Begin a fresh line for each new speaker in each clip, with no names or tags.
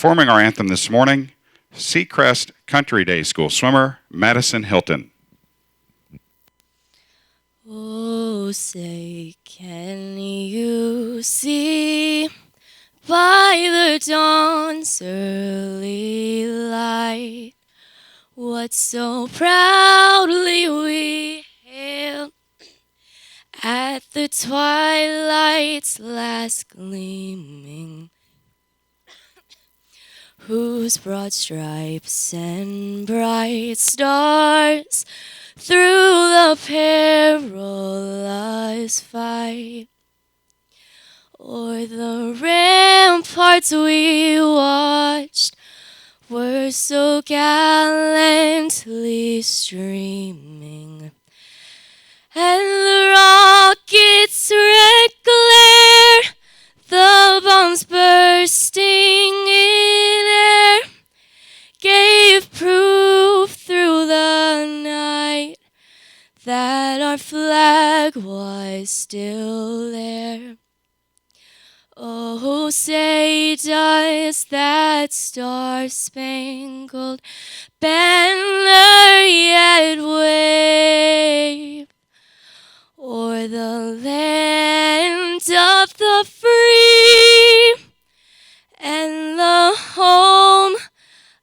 Performing our anthem this morning, Seacrest Country Day School swimmer Madison Hilton.
Oh, say, can you see by the dawn's early light what so proudly we hailed at the twilight's last gleaming, whose broad stripes and bright stars through the perilous fight o'er the ramparts we watched were so gallantly streaming, and the rocket's red glare, the bombs bursting in air, gave proof through the night that our flag was still there. Oh, say, does that star-spangled banner yet wave o'er the land of the free and the home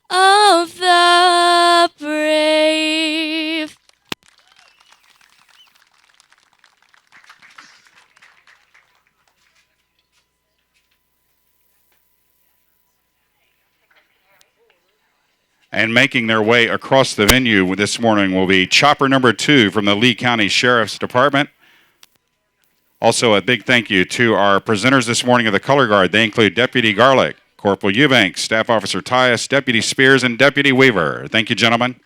of the brave?
And making their way across the venue this morning will be chopper number 2 from the Lee County Sheriff's Department. Also, a big thank you to our presenters this morning of the Color Guard. They include Deputy Garlick, Corporal Eubanks, Staff Officer Tyus, Deputy Spears, and Deputy Weaver. Thank you, gentlemen.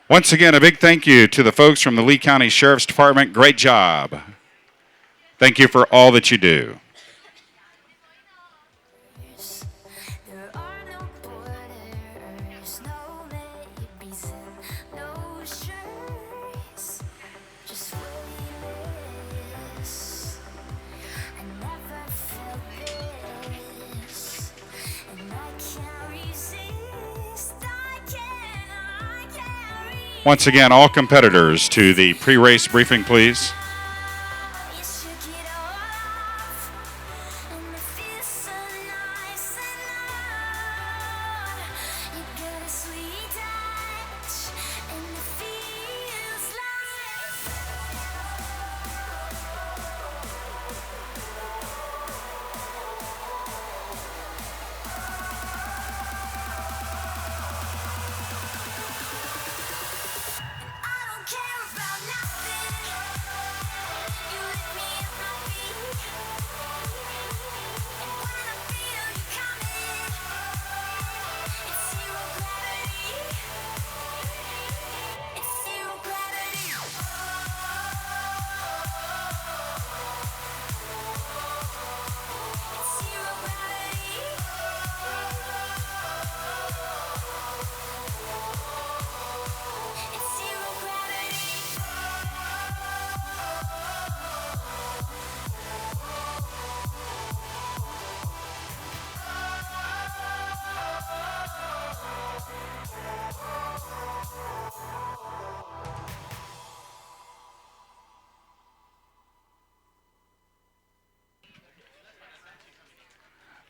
Once again, a big thank you to the folks from the Lee County Sheriff's Department. Great job. Thank you for all that you do. Once again, all competitors to the pre-race briefing, please.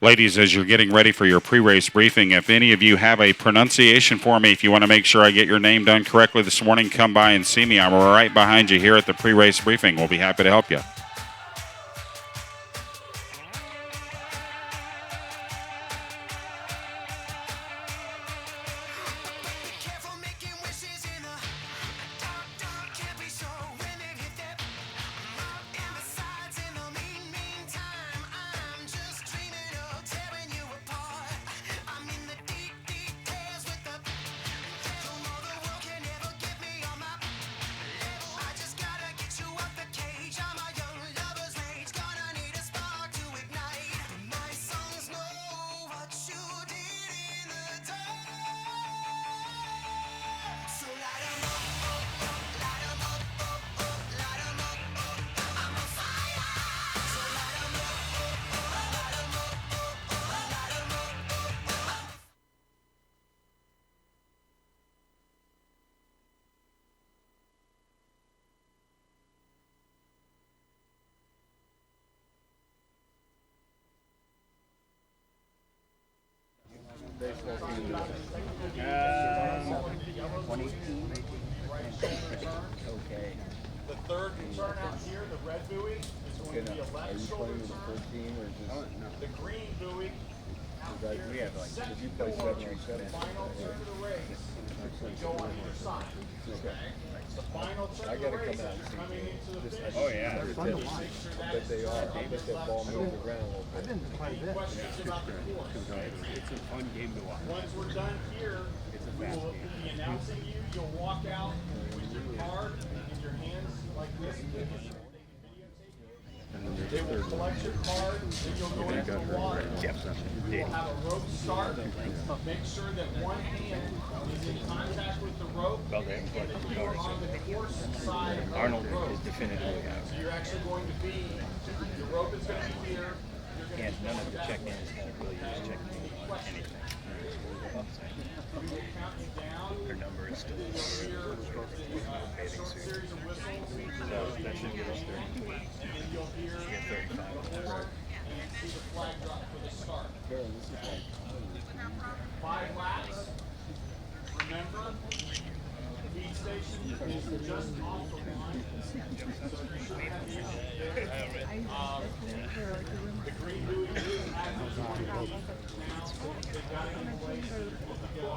Ladies, as you're getting ready for your pre-race briefing, if any of you have a pronunciation for me, if you want to make sure I get your name done correctly this morning, come by and see me. I'm right behind you here at the pre-race briefing. We'll be happy to help you.
right shoulder turn.
Okay.
The third turn out here, the red buoy, is going to be a left shoulder turn. The green buoy out here,
We have like,
second
if you play
before
7 on 7.
final turn of the race, we go on either side. Okay? The final turn of the
gotta
race
come out
is
and see
coming into the finish.
Oh, yeah.
They're
They're
fun to watch.
But they are. Davis, that ball moves around a little bit.
Any questions about the course?
It's a fun game to watch.
Once we're done here, we will be announcing you. You'll walk out with your card in your hands like this. They can videotape you. They will collect your card, then you'll go into the water. You will have a rope start. Make sure that one hand is in contact with the rope and that you are on the course side of
Arnold
the rope.
is definitively out.
So you're actually going to be, your rope is going to be here. You're going
And
to
none of the check-ins have really used check-in anything.
we will count you down.
Their number is still
You'll hear a short series of whistles.
So that should give us 32.
And then you'll hear
We have 35 on that.
and see the flag drop for the start. 5 laps. Remember, feed station is just off the line. So you should have the issue there. The green buoy has its own key. Now, they've got it in place. Good to go.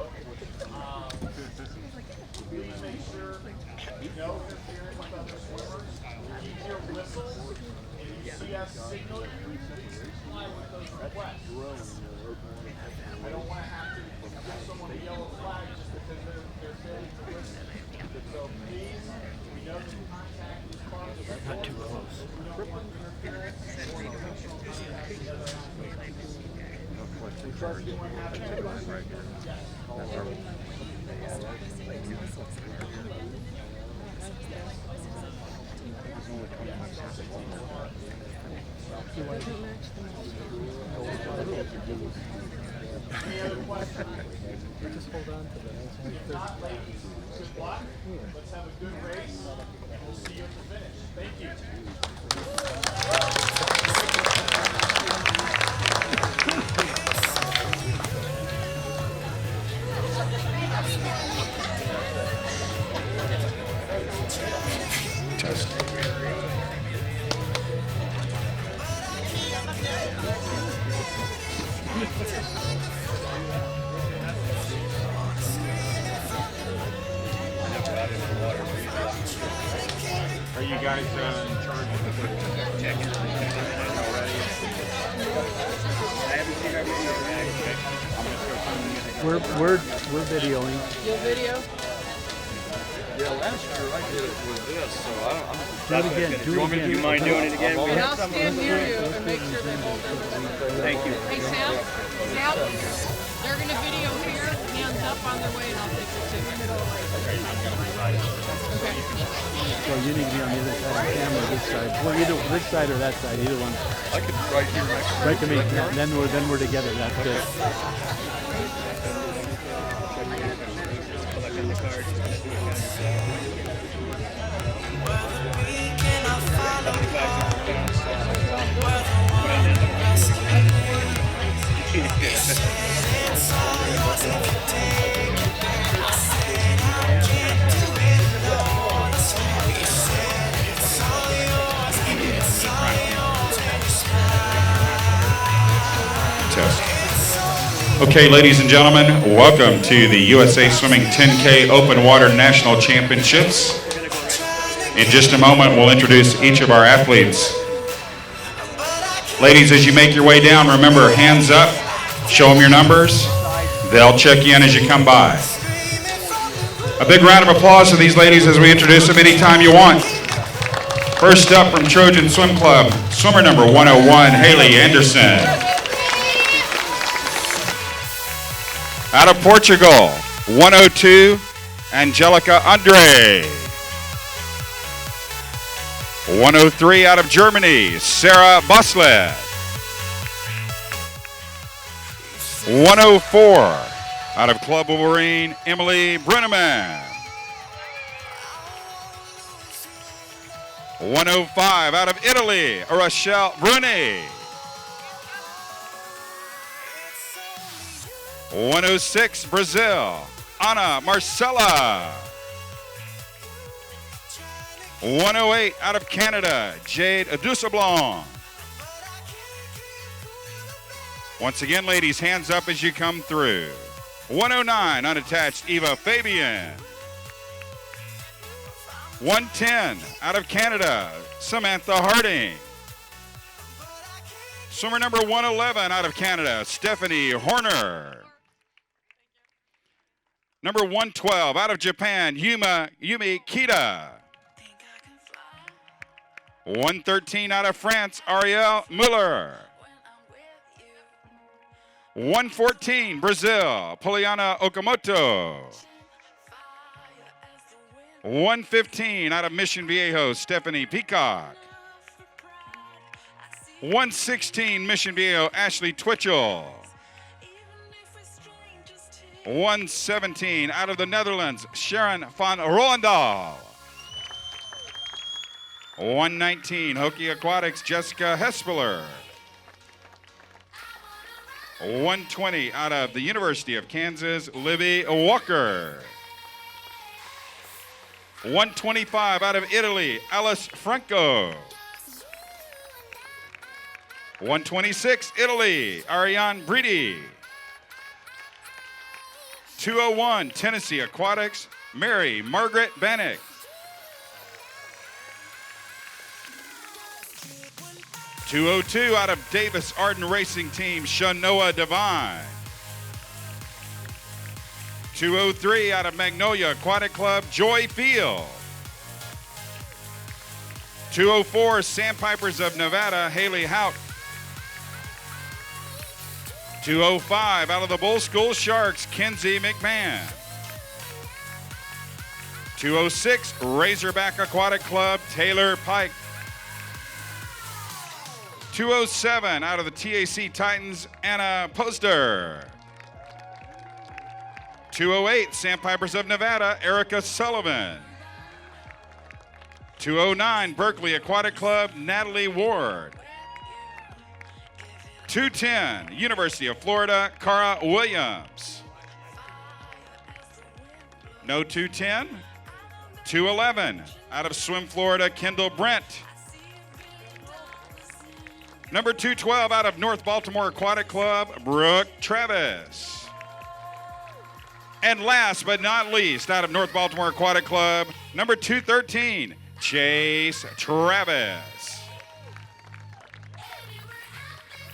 Please make sure no interference with other swimmers. If you hear whistles and you see us signal you, please comply with those requests. I don't want to have to give someone a yellow flag just because they're failing to listen. So please, we know that contact is part of the sport. Not too close. We don't want interference. We want to make sure contact is the other athletes. We trust you when having a question. Yes. Any other questions?
Just hold on to that.
If not, ladies, good luck. Let's have a good race, and we'll see you at the finish. Thank you.
Are you guys in charge of the check-in already?
We're videoing.
You'll video?
Yeah, last year I did it with this, so
Do it again. Do it again.
You mind doing it again?
And I'll stand near you and make sure they hold their position.
Thank you.
Hey, Sam, they're going to video here, hands up on their way, and I'll take the ticket. Okay.
Well, you need to be on the other side of the camera, this side. Well, either this side or that side, either one.
I could right here next
Right to me. Yeah, then we're together. That's good.
Collecting the cards.
Okay, ladies and gentlemen, welcome to the USA Swimming 10K Open Water National Championships. In just a moment, we'll introduce each of our athletes. Ladies, as you make your way down, remember, hands up, show them your numbers. They'll check you in as you come by. A big round of applause for these ladies as we introduce them anytime you want. First up from Trojan Swim Club, swimmer number 101, Haley Anderson. Out of Portugal, 102, Angelica Andre. 103 out of Germany, Sarah Buslet. 104 out of Club Wolverine, Emily Brenneman. 105 out of Italy, Rochelle Bruni. 106 Brazil, Ana Marcela. 108 out of Canada, Jade Dussablon. Once again, ladies, hands up as you come through. 109 unattached, Eva Fabian. 110 out of Canada, Samantha Harding. Swimmer number 111 out of Canada, Stephanie Horner. Number 112 out of Japan, Yumi Kita. 113 out of France, Ariel Muller. 114, Brazil, Poliana Okamoto. 115 out of Mission Viejo, Stephanie Peacock. 116, Mission Viejo, Ashley Twitchell. 117 out of the Netherlands, Sharon van Roendal. 119, Hokie Aquatics, Jessica Hespeler. 120 out of the University of Kansas, Libby Walker. 125 out of Italy, Alice Franco. 126, Italy, Ariane Bridi. 201, Tennessee Aquatics, Mary Margaret Bannock. 202 out of Davis Arden Racing Team, Shanoa Devine. 203 out of Magnolia Aquatic Club, Joy Field. 204, Sandpipers of Nevada, Haley Hauk. 205 out of the Bull School Sharks, Kenzie McMahon. 206, Razorback Aquatic Club, Taylor Pike. 207 out of the TAC Titans, Anna Poster. 208, Sandpipers of Nevada, Erica Sullivan. 209, Berkeley Aquatic Club, Natalie Ward. 210, University of Florida, Cara Williams. No 210. 211, out of Swim Florida, Kendall Brent. Number 212 out of North Baltimore Aquatic Club, Brooke Travis. And last but not least, out of North Baltimore Aquatic Club, number 213, Chase Travis.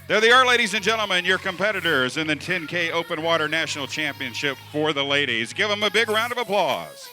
There they are, ladies and gentlemen, your competitors in the 10K Open Water National Championship for the ladies. Give them a big round of applause.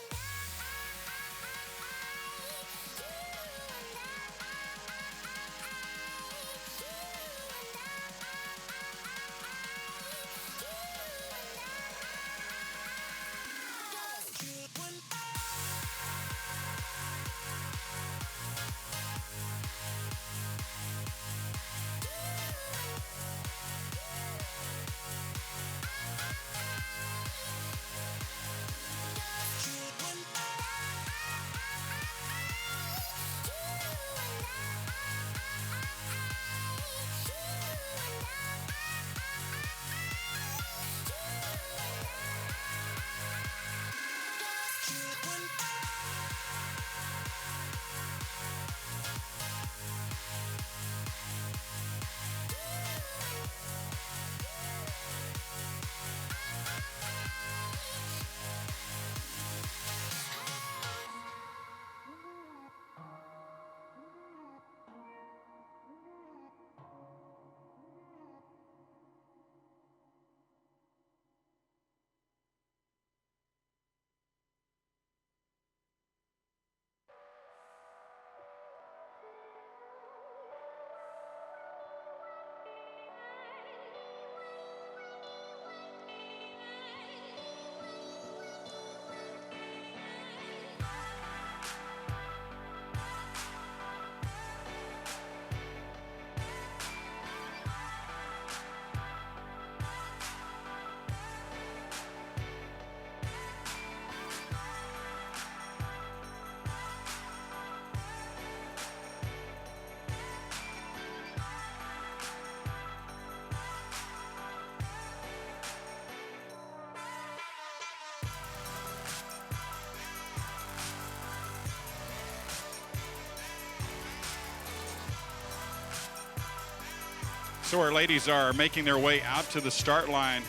So our ladies are making their way out to the start line.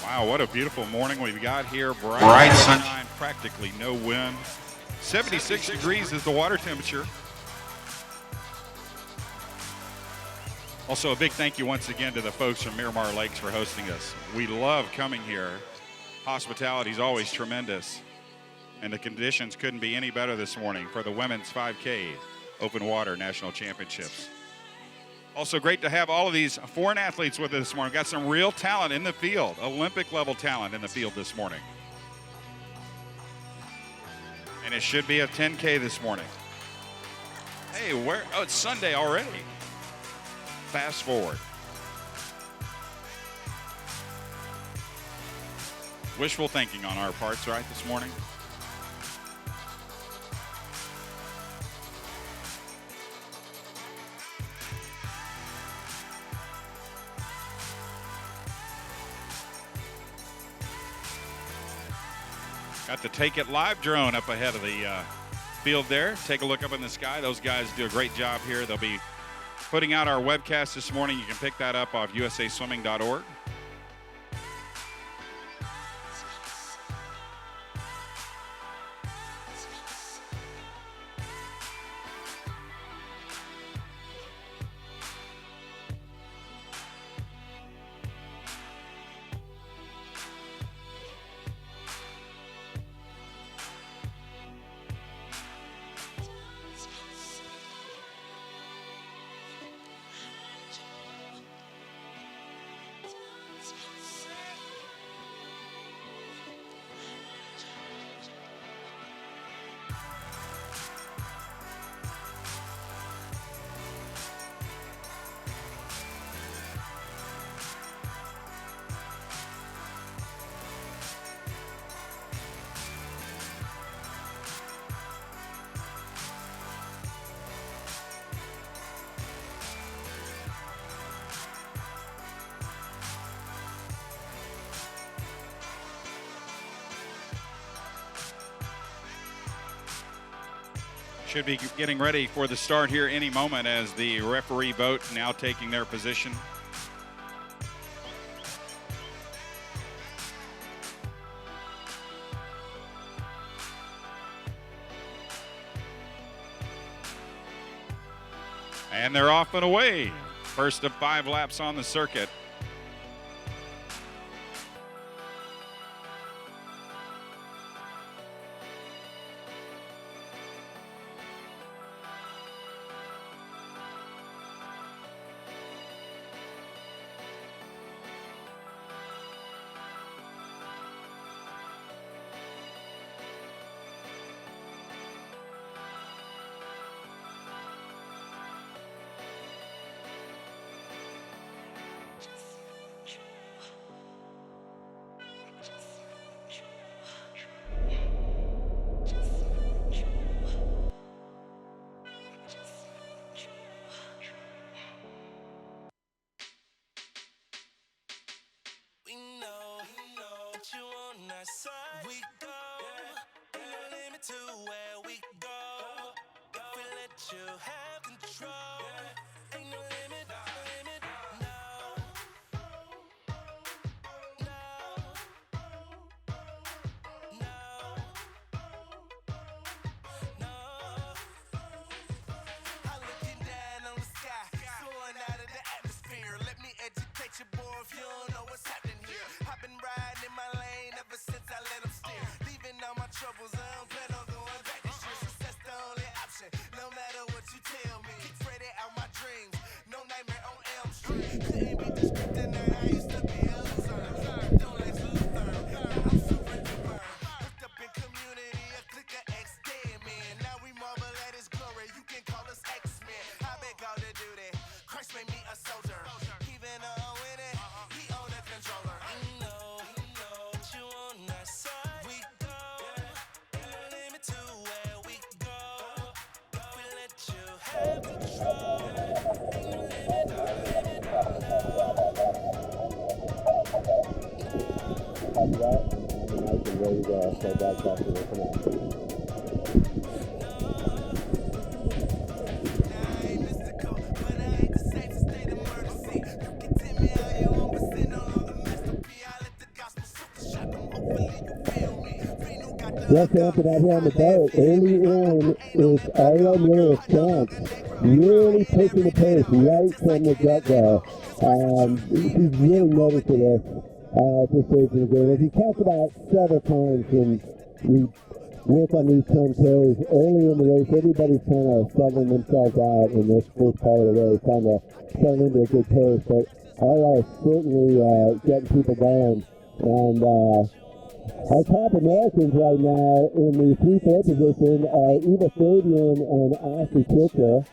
Wow, what a beautiful morning we've got here. Bright sunshine, practically no wind. 76 degrees is the water temperature. Also, a big thank you once again to the folks from Miramar Lakes for hosting us. We love coming here. Hospitality is always tremendous. And the conditions couldn't be any better this morning for the Women's 5K Open Water National Championships. Also great to have all of these foreign athletes with us this morning. Got some real talent in the field, Olympic level talent in the field this morning. And it should be a 10K this morning. Hey, oh, it's Sunday already. Fast forward. Wishful thinking on our parts, right, this morning? Got the Take It Live drone up ahead of the field there. Take a look up in the sky. Those guys do a great job here. They'll be putting out our webcast this morning. You can pick that up off usaswimming.org. Should be getting ready for the start here any moment as the referee boat now taking their position. And they're off and away. First of 5 laps on the circuit.
Just after that here on the boat, early in is Ariel Miller's chance. Really pushing the pace right from the get-go. He's really noticing this at this stage of the game. As he talked about several times when we work on these 10Ks, early in the race, everybody's kind of shoveling themselves out in this first part of the race, trying to settle into a good pace. But Ariel is certainly getting people going. And our top Americans right now in the 3-4 position are Eva Fabian and Ashley Kitcher.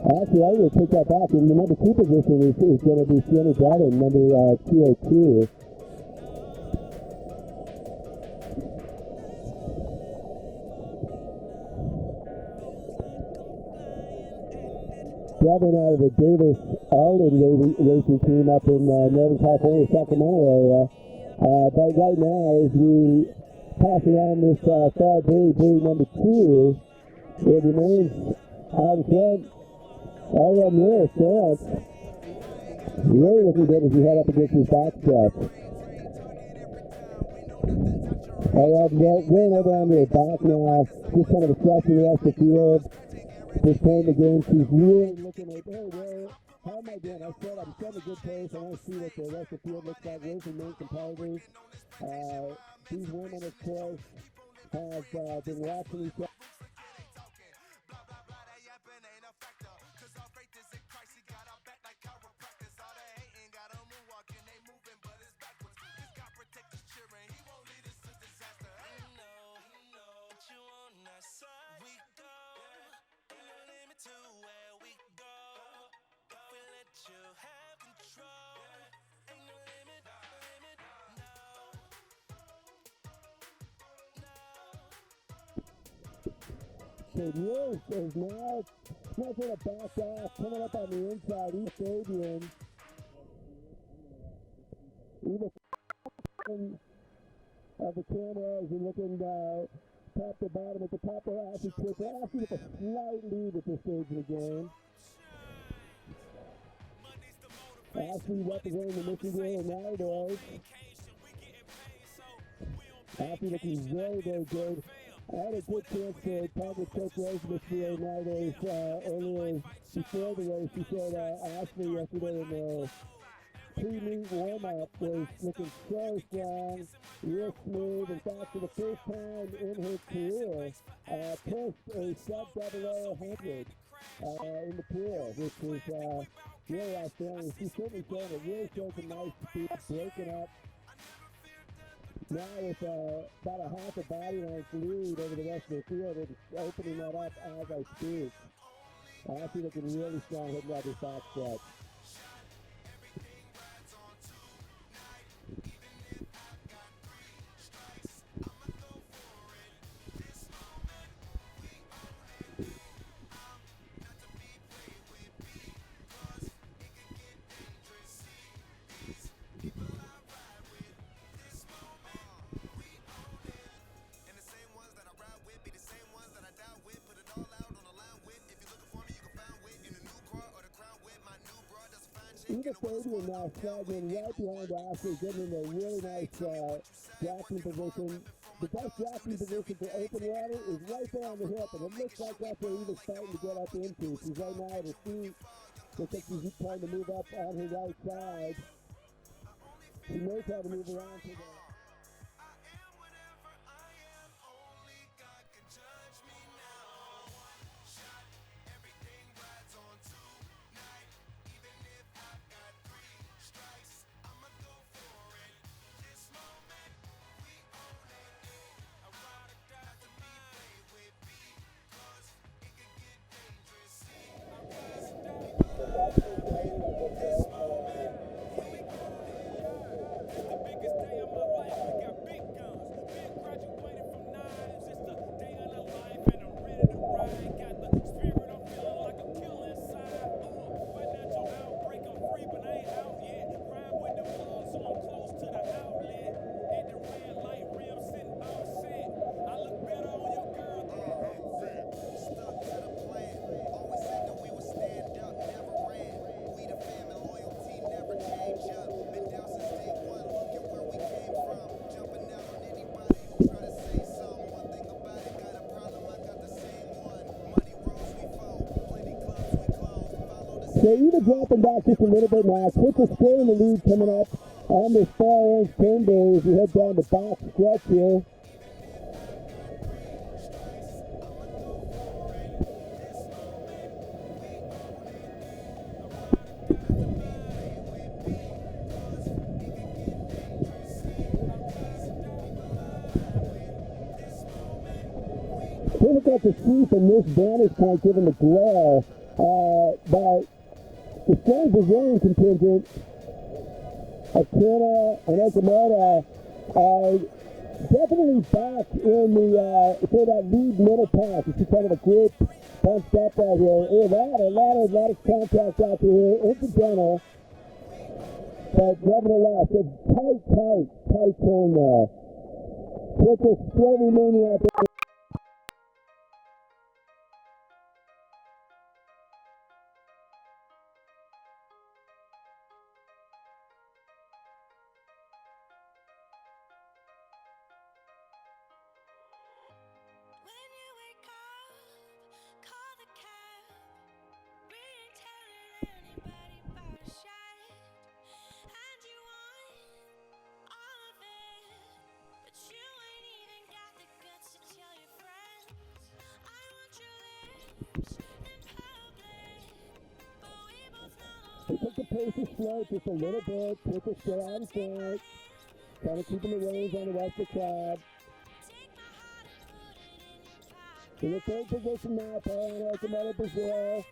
Actually, I'm going to take that back. And the number 2 position is going to be Sienna Bratton, number 202. Driving out of the Davis Arden racing team up in Northern California, Sacramento area. But right now, as we pass around this far brewery number 2, it remains out in front. Ariel Miller stands. Really looking good as we head up against his back stretch. Ariel going over on the back now, just kind of assessing the rest of the field. Just playing the game, she's really looking at, hey, how am I doing? I said I'm setting a good pace. I want to see what the rest of the field looks like. Where's the main competitors? These women, of course, have been watching each other. So Lewis is now going to back off, coming up on the inside. Eva Fabian. Eva of the camera as you're looking top to bottom at the top of Ashley Twitch. Ashley with a slight lead at this stage of the game. Ashley representing the Michigan United. Ashley looking very, very good. I had a good chance to talk with Coach Rose yesterday night earlier before the race. He said Ashley yesterday in the pre-meet warm-up was looking so strong, real smooth. In fact, for the first time in her career, pushed a sub-00 in the pool, which was really outstanding. She's certainly showing it. Really showed some nice speed, breaking up. Now with about a half a body length lead over the rest of the field, it's opening that up as I speak. Ashley looking really strong hitting out this back stretch. Eva Fabian now sliding right behind Ashley, getting in a really nice jacking position. The best jacking position for open water is right there on the hip, and it looks like that's where Eva's starting to get up into. She's right now at her feet. Looks like she's trying to move up on her right side. She knows how to move around to the... They're even dropping back just a little bit now. Quicker still in the lead coming up on this far orange turn there as we head down the back stretch here. Difficult to see from this vantage point given the glare, but the strong Brazilian contingent of Canada and Okamota are definitely back in the sort of that lead middle pack. You see kind of a group bunched up out here. A lot of contact out here, incidental, but nevertheless, a tight turn there. Quicker still remaining out there. They took the pace is slow just a little bit. Quicker still out in front. Kind of keeping the reins on the rest of the crowd. In the third position now, Paul Okamota, Brazil.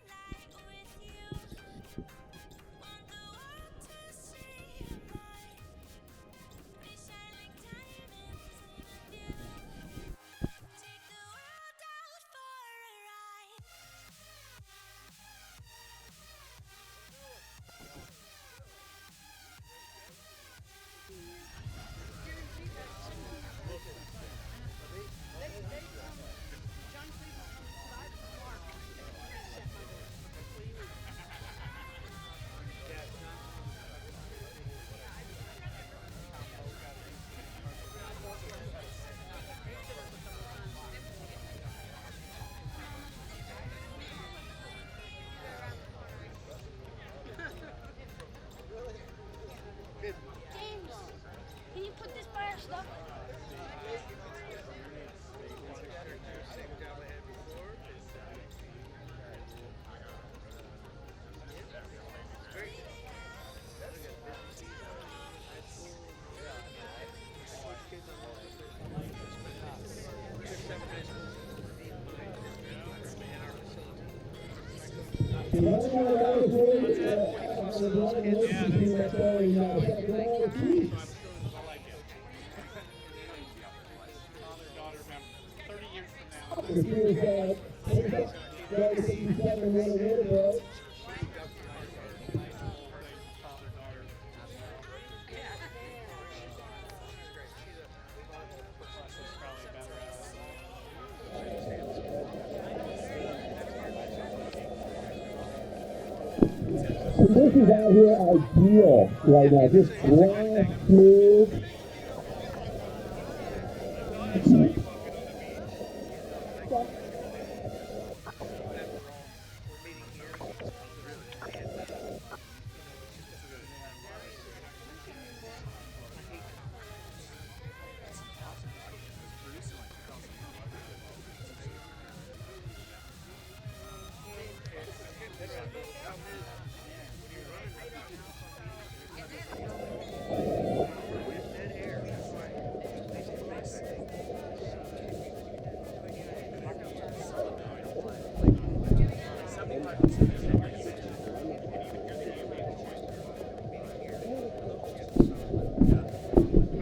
Conditions out here are ideal right now. Just grass, smooth.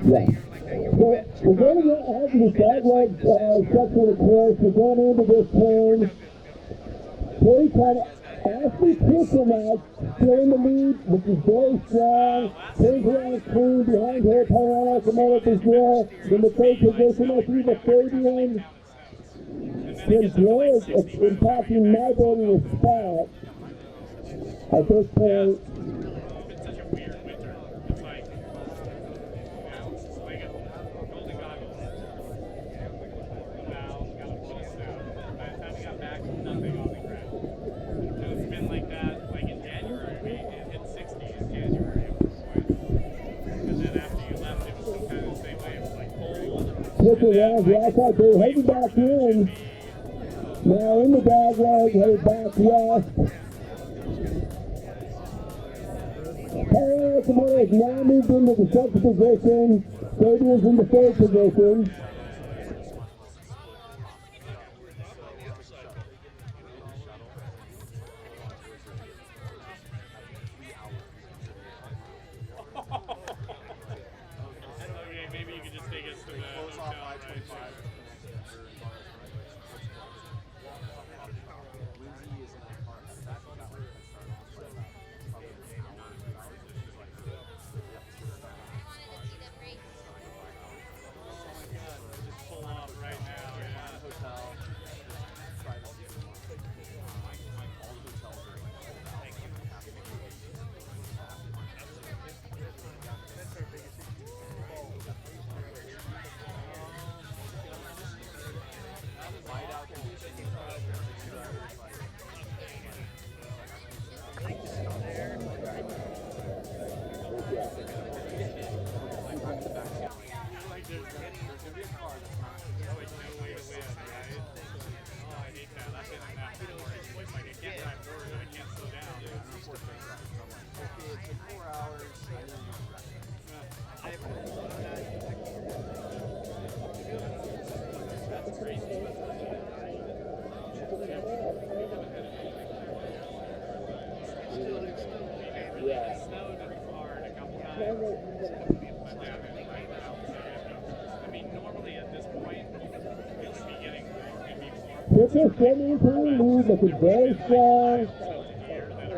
Yeah. We're going to get out of the sidewalk section of the course. We're going into this turn. Very kind of Ashley Kitchen now still in the lead, which is very strong. Turns around clean behind her. Paul Okamota Brazil in the third position. I see the Fabian. Jim Blair is impacting my voting with spot at this point. Switch around, the outside, they're heading back in. Now in the dog leg, headed back west. Power Locomotive has now moved into the second position. Stadium's in the third position.
Maybe you could just take us to the hotel, right? Pull off right now,
Pitcher 17 lead, looking very strong.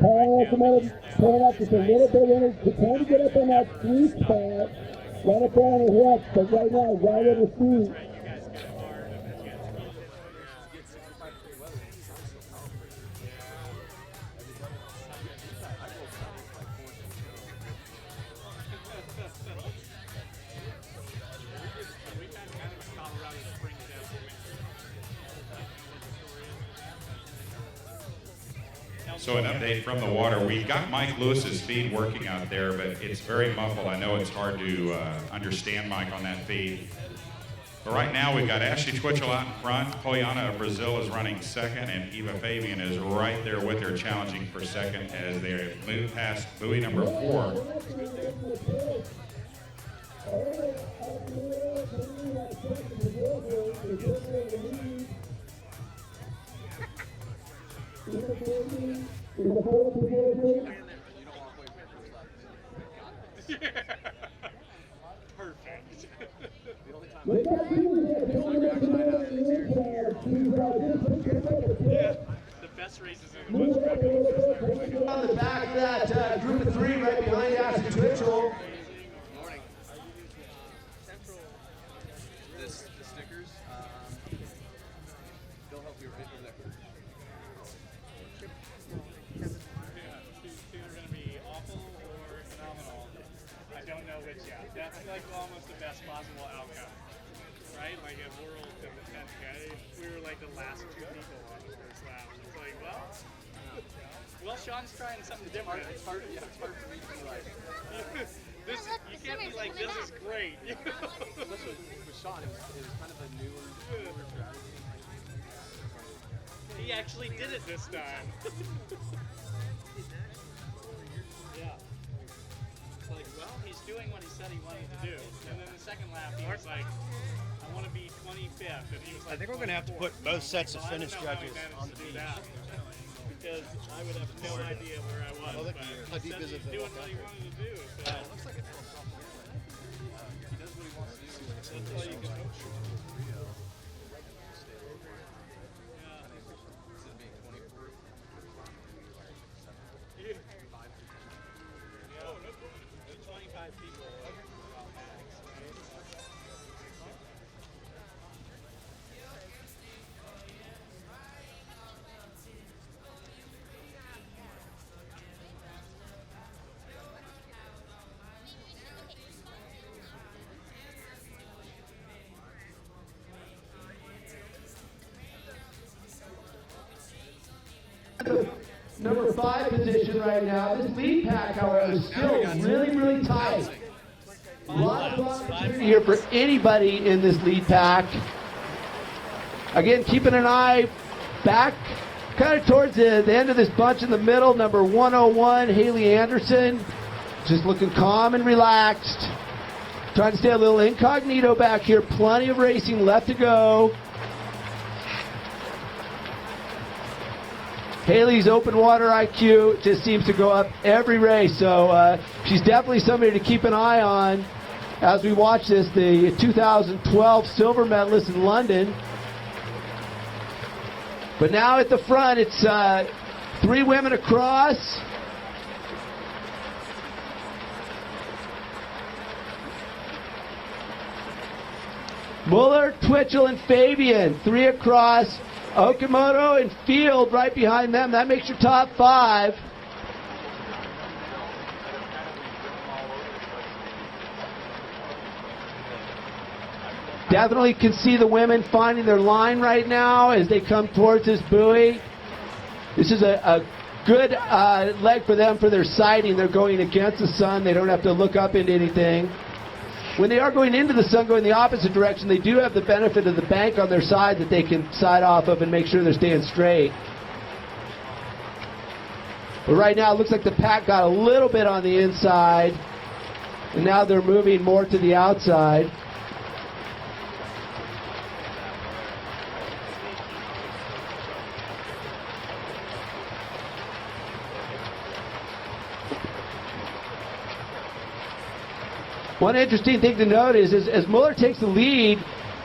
Power Locomotive pulling up just a little bit in it, trying to get up in that sweet spot. Got it down the hook, but right now, right at the feet.
So an update from the water. We've got Mike Lewis's feed working out there, but it's very muffled. I know it's hard to understand Mike on that feed. But right now we've got Ashley Twitchell out in front. Poliana of Brazil is running second, and Eva Fabian is right there with her, challenging for second as they move past buoy number 4.
Perfect. Yeah, the best races in the most rapid.
On the back of that group of 3 right behind Ashley Twitchell.
The stickers, they'll help you right over there.
It's either going to be awful or phenomenal. I don't know which yet. That's like almost the best possible outcome, right? Like if we're all to the 10K, we were like the last 2 people on the first lap. It's like, well, Sean's trying something different.
It's hard for me to be like,
this, you can't be like, this is great.
especially with Sean, it was kind of a newer strategy.
He actually did it this time. Yeah. It's like, well, he's doing what he said he wanted to do. And then the second lap, he was like, I want to be 25th. And he was like,
I think we're going to have to put both sets of
well,
finish
I don't know how he
judges
managed
on
to
the
do
beach.
that. Because I would have no idea where I was.
Well,
But
how
he
deep
said
is it
he's
though?
doing what he wanted to do. So
It looks like it's all software. He does what he wants to do.
that's all you can hope for.
Instead of being 24th,
Yeah. Oh, no problem. There's 25 people about max, right?
Number 5 position right now. This lead pack, however, is still really, really tight.
A lot of opportunity here for anybody in this lead pack. Again, keeping an eye back kind of towards the end of this bunch in the middle. Number 101, Haley Anderson, just looking calm and relaxed. Trying to stay a little incognito back here. Plenty of racing left to go. Haley's open water IQ just seems to go up every race, so she's definitely somebody to keep an eye on as we watch this, the 2012 silver medalist in London. But now at the front, it's 3 women across. Muller, Twitchell, and Fabian, 3 across. Okamoto and Field right behind them. That makes your top 5. Definitely can see the women finding their line right now as they come towards this buoy. This is a good leg for them for their sighting. They're going against the sun. They don't have to look up into anything. When they are going into the sun, going the opposite direction, they do have the benefit of the bank on their side that they can side off of and make sure they're staying straight. But right now, it looks like the pack got a little bit on the inside, and now they're moving more to the outside. One interesting thing to note is as Muller takes the lead,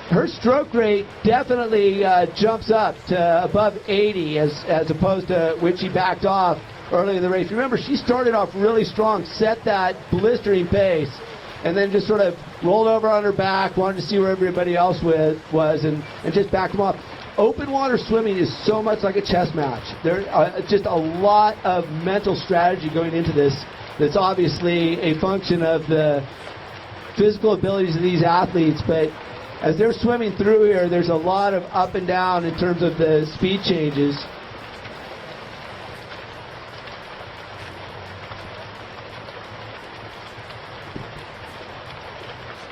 her stroke rate definitely jumps up to above 80 as opposed to when she backed off early in the race. Remember, she started off really strong, set that blistering pace, and then just sort of rolled over on her back, wanted to see where everybody else was, and just backed them off. Open water swimming is so much like a chess match. There's just a lot of mental strategy going into this. That's obviously a function of the physical abilities of these athletes, but as they're swimming through here, there's a lot of up and down in terms of the speed changes.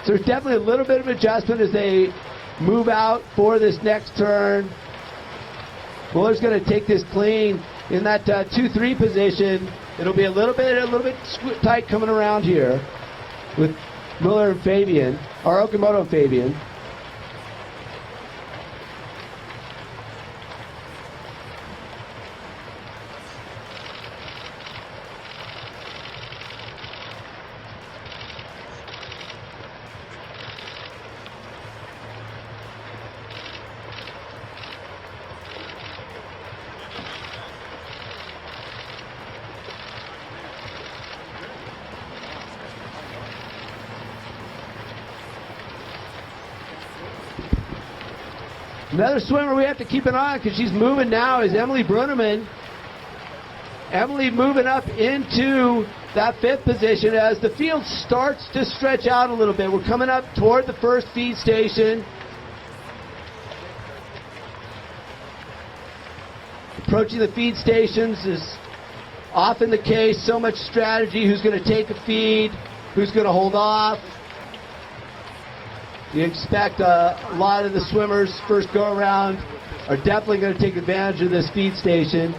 So there's definitely a little bit of adjustment as they move out for this next turn. Muller's going to take this clean in that 2-3 position. It'll be a little bit tight coming around here with Muller and Fabian, or Okamoto and Fabian. Another swimmer we have to keep an eye on because she's moving now is Emily Bruneman. Emily moving up into that 5th position as the field starts to stretch out a little bit. We're coming up toward the first feed station. Approaching the feed stations is often the case. So much strategy. Who's going to take a feed? Who's going to hold off? You expect a lot of the swimmers first go around are definitely going to take advantage of this feed station.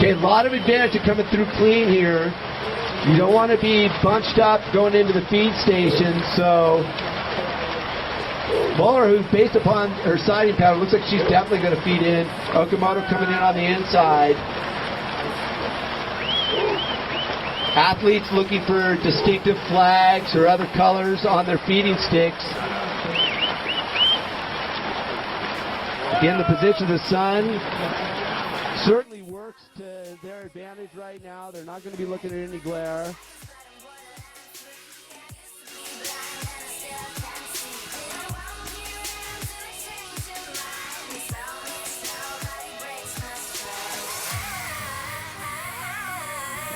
Okay, a lot of advantage of coming through clean here. You don't want to be bunched up going into the feed station, so Muller, who's based upon her siding pattern, looks like she's definitely going to feed in. Okamoto coming in on the inside. Athletes looking for distinctive flags or other colors on their feeding sticks. Again, the position of the sun certainly works to their advantage right now. They're not going to be looking at any glare.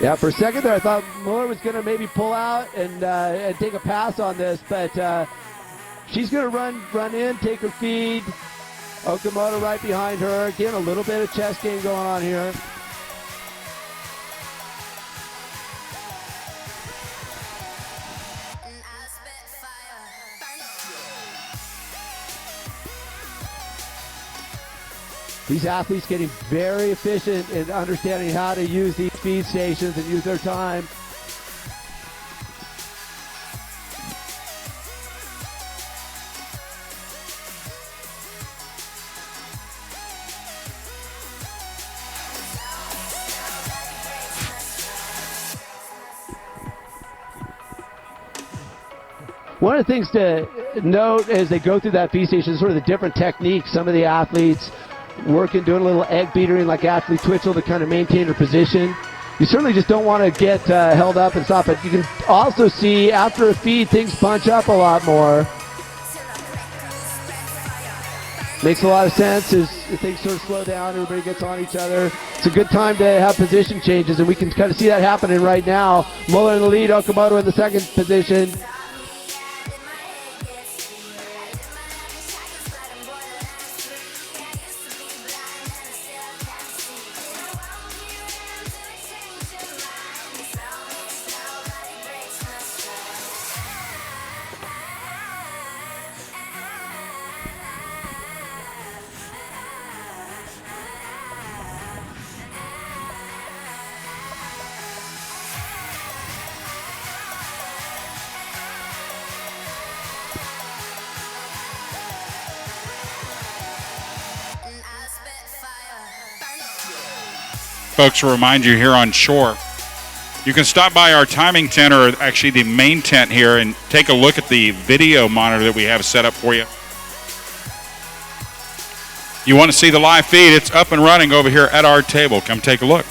Yeah, for a second there, I thought Muller was going to maybe pull out and take a pass on this, but she's going to run in, take her feed. Okamoto right behind her. Again, a little bit of chest game going on here. These athletes getting very efficient in understanding how to use these feed stations and use their time. One of the things to note as they go through that feed station is sort of the different techniques. Some of the athletes doing a little egg beatering like Ashley Twitchell to kind of maintain her position. You certainly just don't want to get held up and stop it. You can also see after a feed, things punch up a lot more. Makes a lot of sense as things sort of slow down, everybody gets on each other. It's a good time to have position changes, and we can kind of see that happening right now. Muller in the lead, Okamoto in the second position.
Folks, to remind you here on shore, you can stop by our timing tent, or actually the main tent here, and take a look at the video monitor that we have set up for you. You want to see the live feed? It's up and running over here at our table. Come take a look.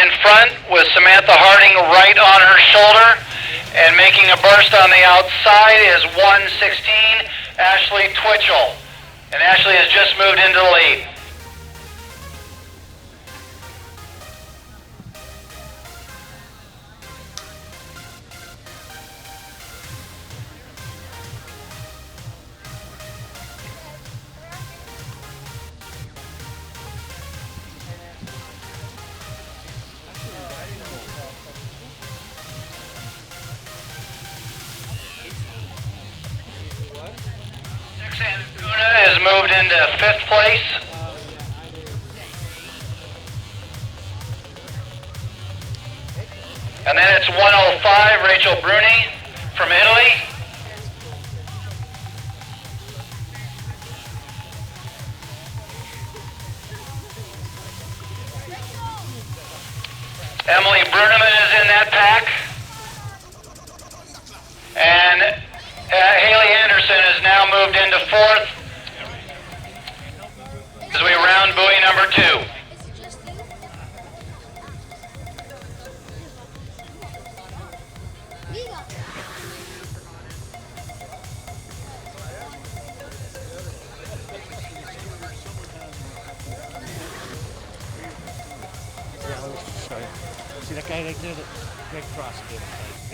in front with Samantha Harding right on her shoulder, and making a burst on the outside is 116, Ashley Twitchell. And Ashley has just moved into the lead. Has moved into 5th place. And then it's 105, Rachel Bruni from Italy. Emily Bruneman is in that pack. And Haley Anderson has now moved into fourth as we round buoy number 2.
See that guy right there, that Greg Cross, the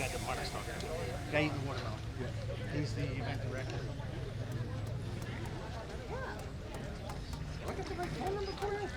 guy that Mark's talking to. Guy in the watermelon. Yeah. He's the event director. Look at the right phone number for you.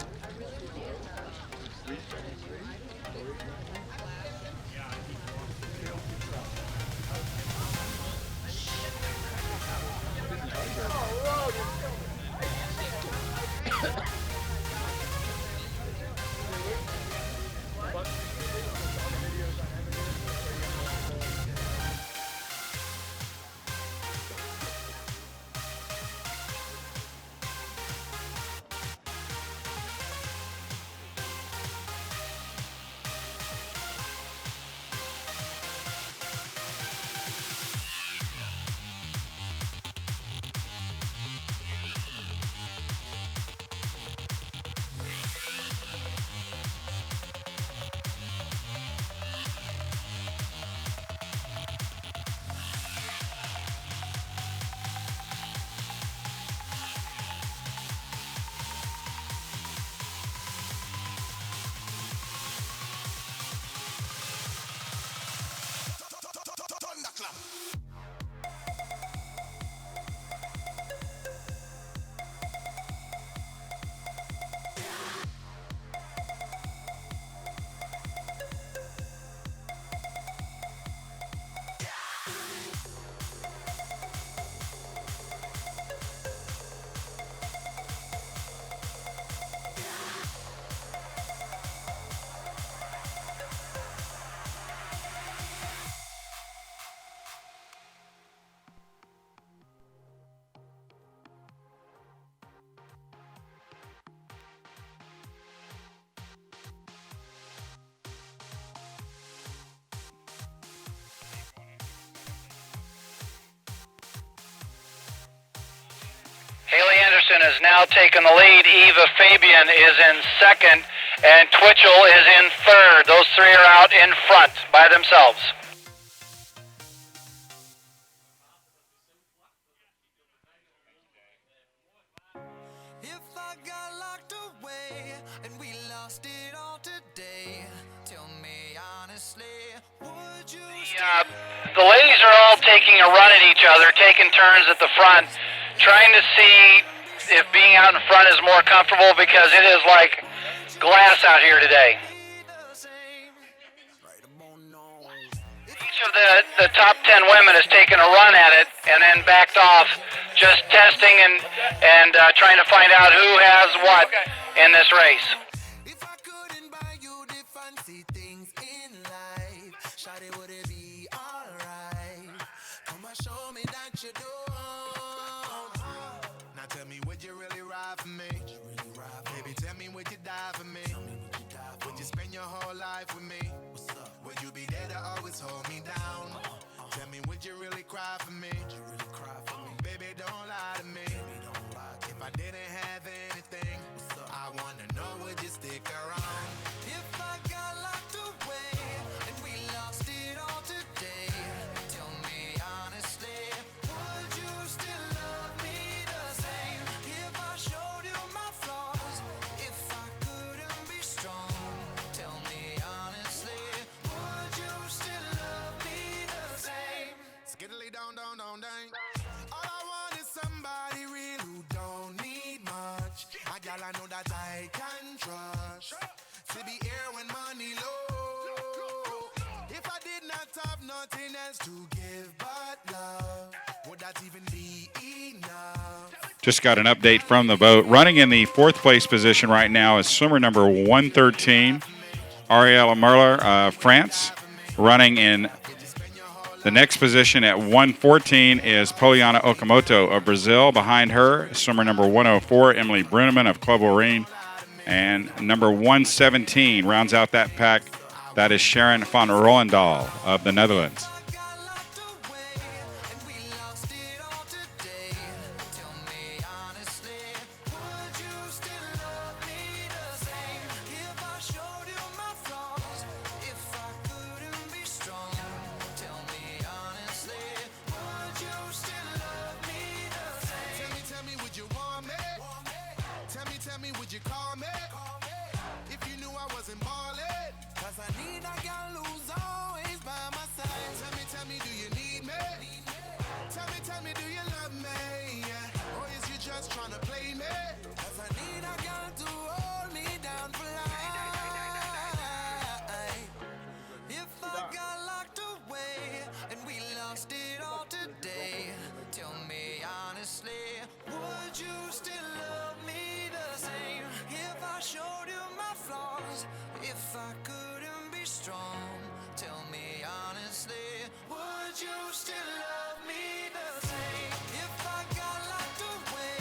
Haley Anderson has now taken the lead. Eva Fabian is in second, and Twitchell is in third. Those three are out in front by themselves.
If I got locked away and we lost it all today, tell me honestly, would you
The ladies are all taking a run at each other, taking turns at the front, trying to see if being out in front is more comfortable because it is like glass out here today. Each of the top 10 women has taken a run at it and then backed off, just testing and trying to find out who has what in this race.
Tell me, would you really ride for me? Baby, tell me, would you die for me? Would you spend your whole life with me? Would you be there to always hold me down? Tell me, would you really cry for me? Baby, don't lie to me. If I didn't have anything, I wanna know, would you stick around? If I got locked away and we lost it all today, tell me honestly, would you still love me the same? If I showed you my flaws, if I couldn't be strong, tell me honestly, would you still love me the same? Skiddly down, down, down, down. All I want is somebody real who don't need much. A gal I know that I can trust. To be here when money low. If I did not have nothing else to give but love, would that even be enough?
Just got an update from the boat. Running in the fourth place position right now is swimmer number 113, Ariella Merler, France. Running in the next position at 114 is Poliana Okamoto of Brazil. Behind her, swimmer number 104, Emily Bruneman of Club Orine. And number 117 rounds out that pack. That is Sharon van Roendaal of the Netherlands.
Tell me, would you call me? If you knew I wasn't ballin'? Cause I need a girl who's always by my side. Tell me, do you need me? Tell me, do you love me? Or is you just trying to play me? Cause I need a girl to hold me down for life. If I got locked away and we lost it all today, tell me honestly, would you still love me the same? If I showed you my flaws, if I couldn't be strong, tell me honestly, would you still love me the same? If I got locked away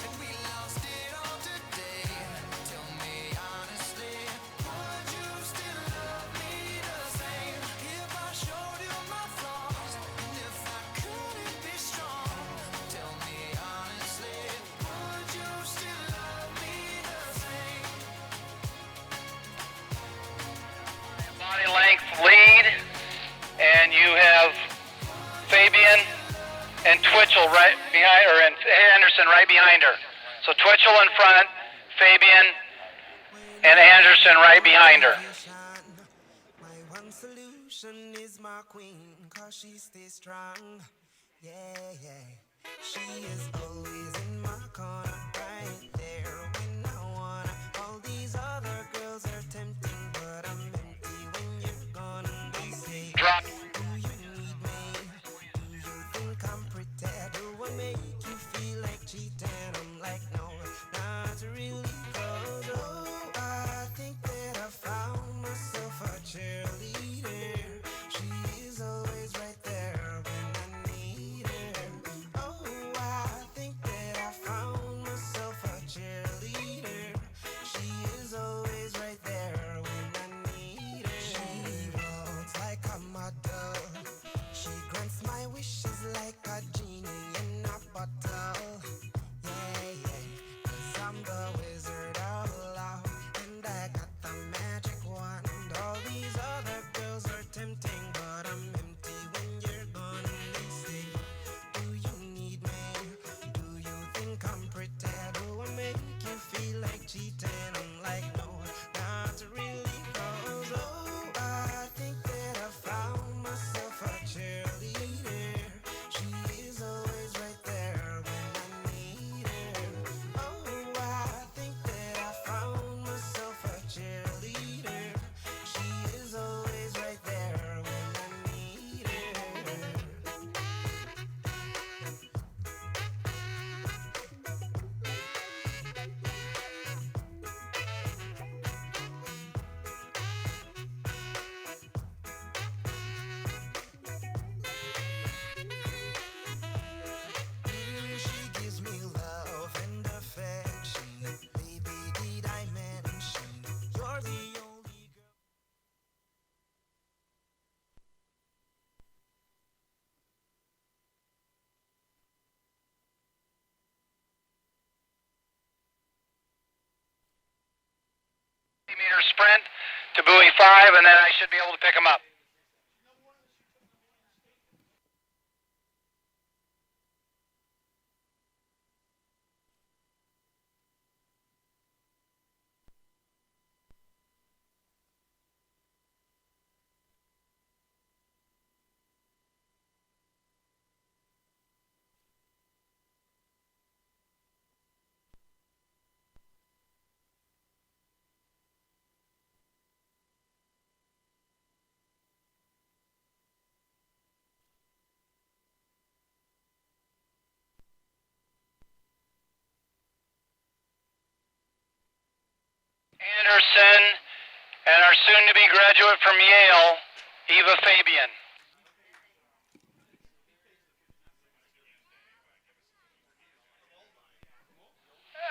and we lost it all today, tell me honestly, would you still love me the same? If I showed you my flaws and if I couldn't be strong, tell me honestly, would you still love me the same?
Body length lead, and you have Fabian and Twitchell right behind her, and Anderson right behind her. So Twitchell in front, Fabian and Anderson right behind her.
My one solution is my queen, cause she stays strong. Yeah, yeah. She is always in my corner, right there when I wanna. All these other girls are tempting, but I'm empty when you're gone. They say,
Drop.
do you need me? Do you think I'm pretty? Do I make you feel like cheating? I'm like, no, not really. Cause, oh, I think that I found myself a cheerleader. She is always right there when I need her. Oh, I think that I found myself a cheerleader. She is always right there when I need her. She walks like a model. She grants my wishes like a genie in a bottle. Yeah, yeah. Cause I'm the wizard of love, and I got the magic wand. All these other girls are tempting, but I'm empty when you're gone. They say, do you need me? Do you think I'm pretty? Do I make you feel like cheating? I'm like, no, not really. Cause, oh, I think that I found myself a cheerleader. She is always right there when I need her. Oh, I think that I found myself a cheerleader. She is always right there when I need her. She gives me love and affection. Baby, did I mention you're the only girl?
Meter sprint to buoy 5, and then I should be able to pick him up. Anderson and our soon-to-be graduate from Yale, Eva Fabian.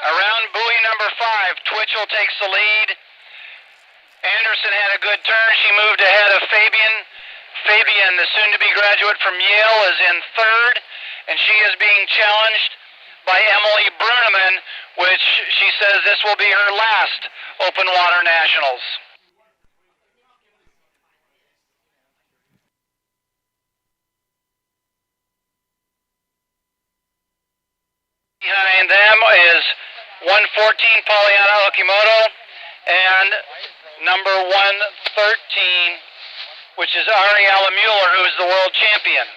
Around buoy number 5, Twitchell takes the lead. Anderson had a good turn. She moved ahead of Fabian. Fabian, the soon-to-be graduate from Yale, is in third, and she is being challenged by Emily Bruneman, which she says this will be her last open water nationals. Behind them is 114 Pollyanna Okimoto and number 113, which is Ariella Mueller, who is the world champion.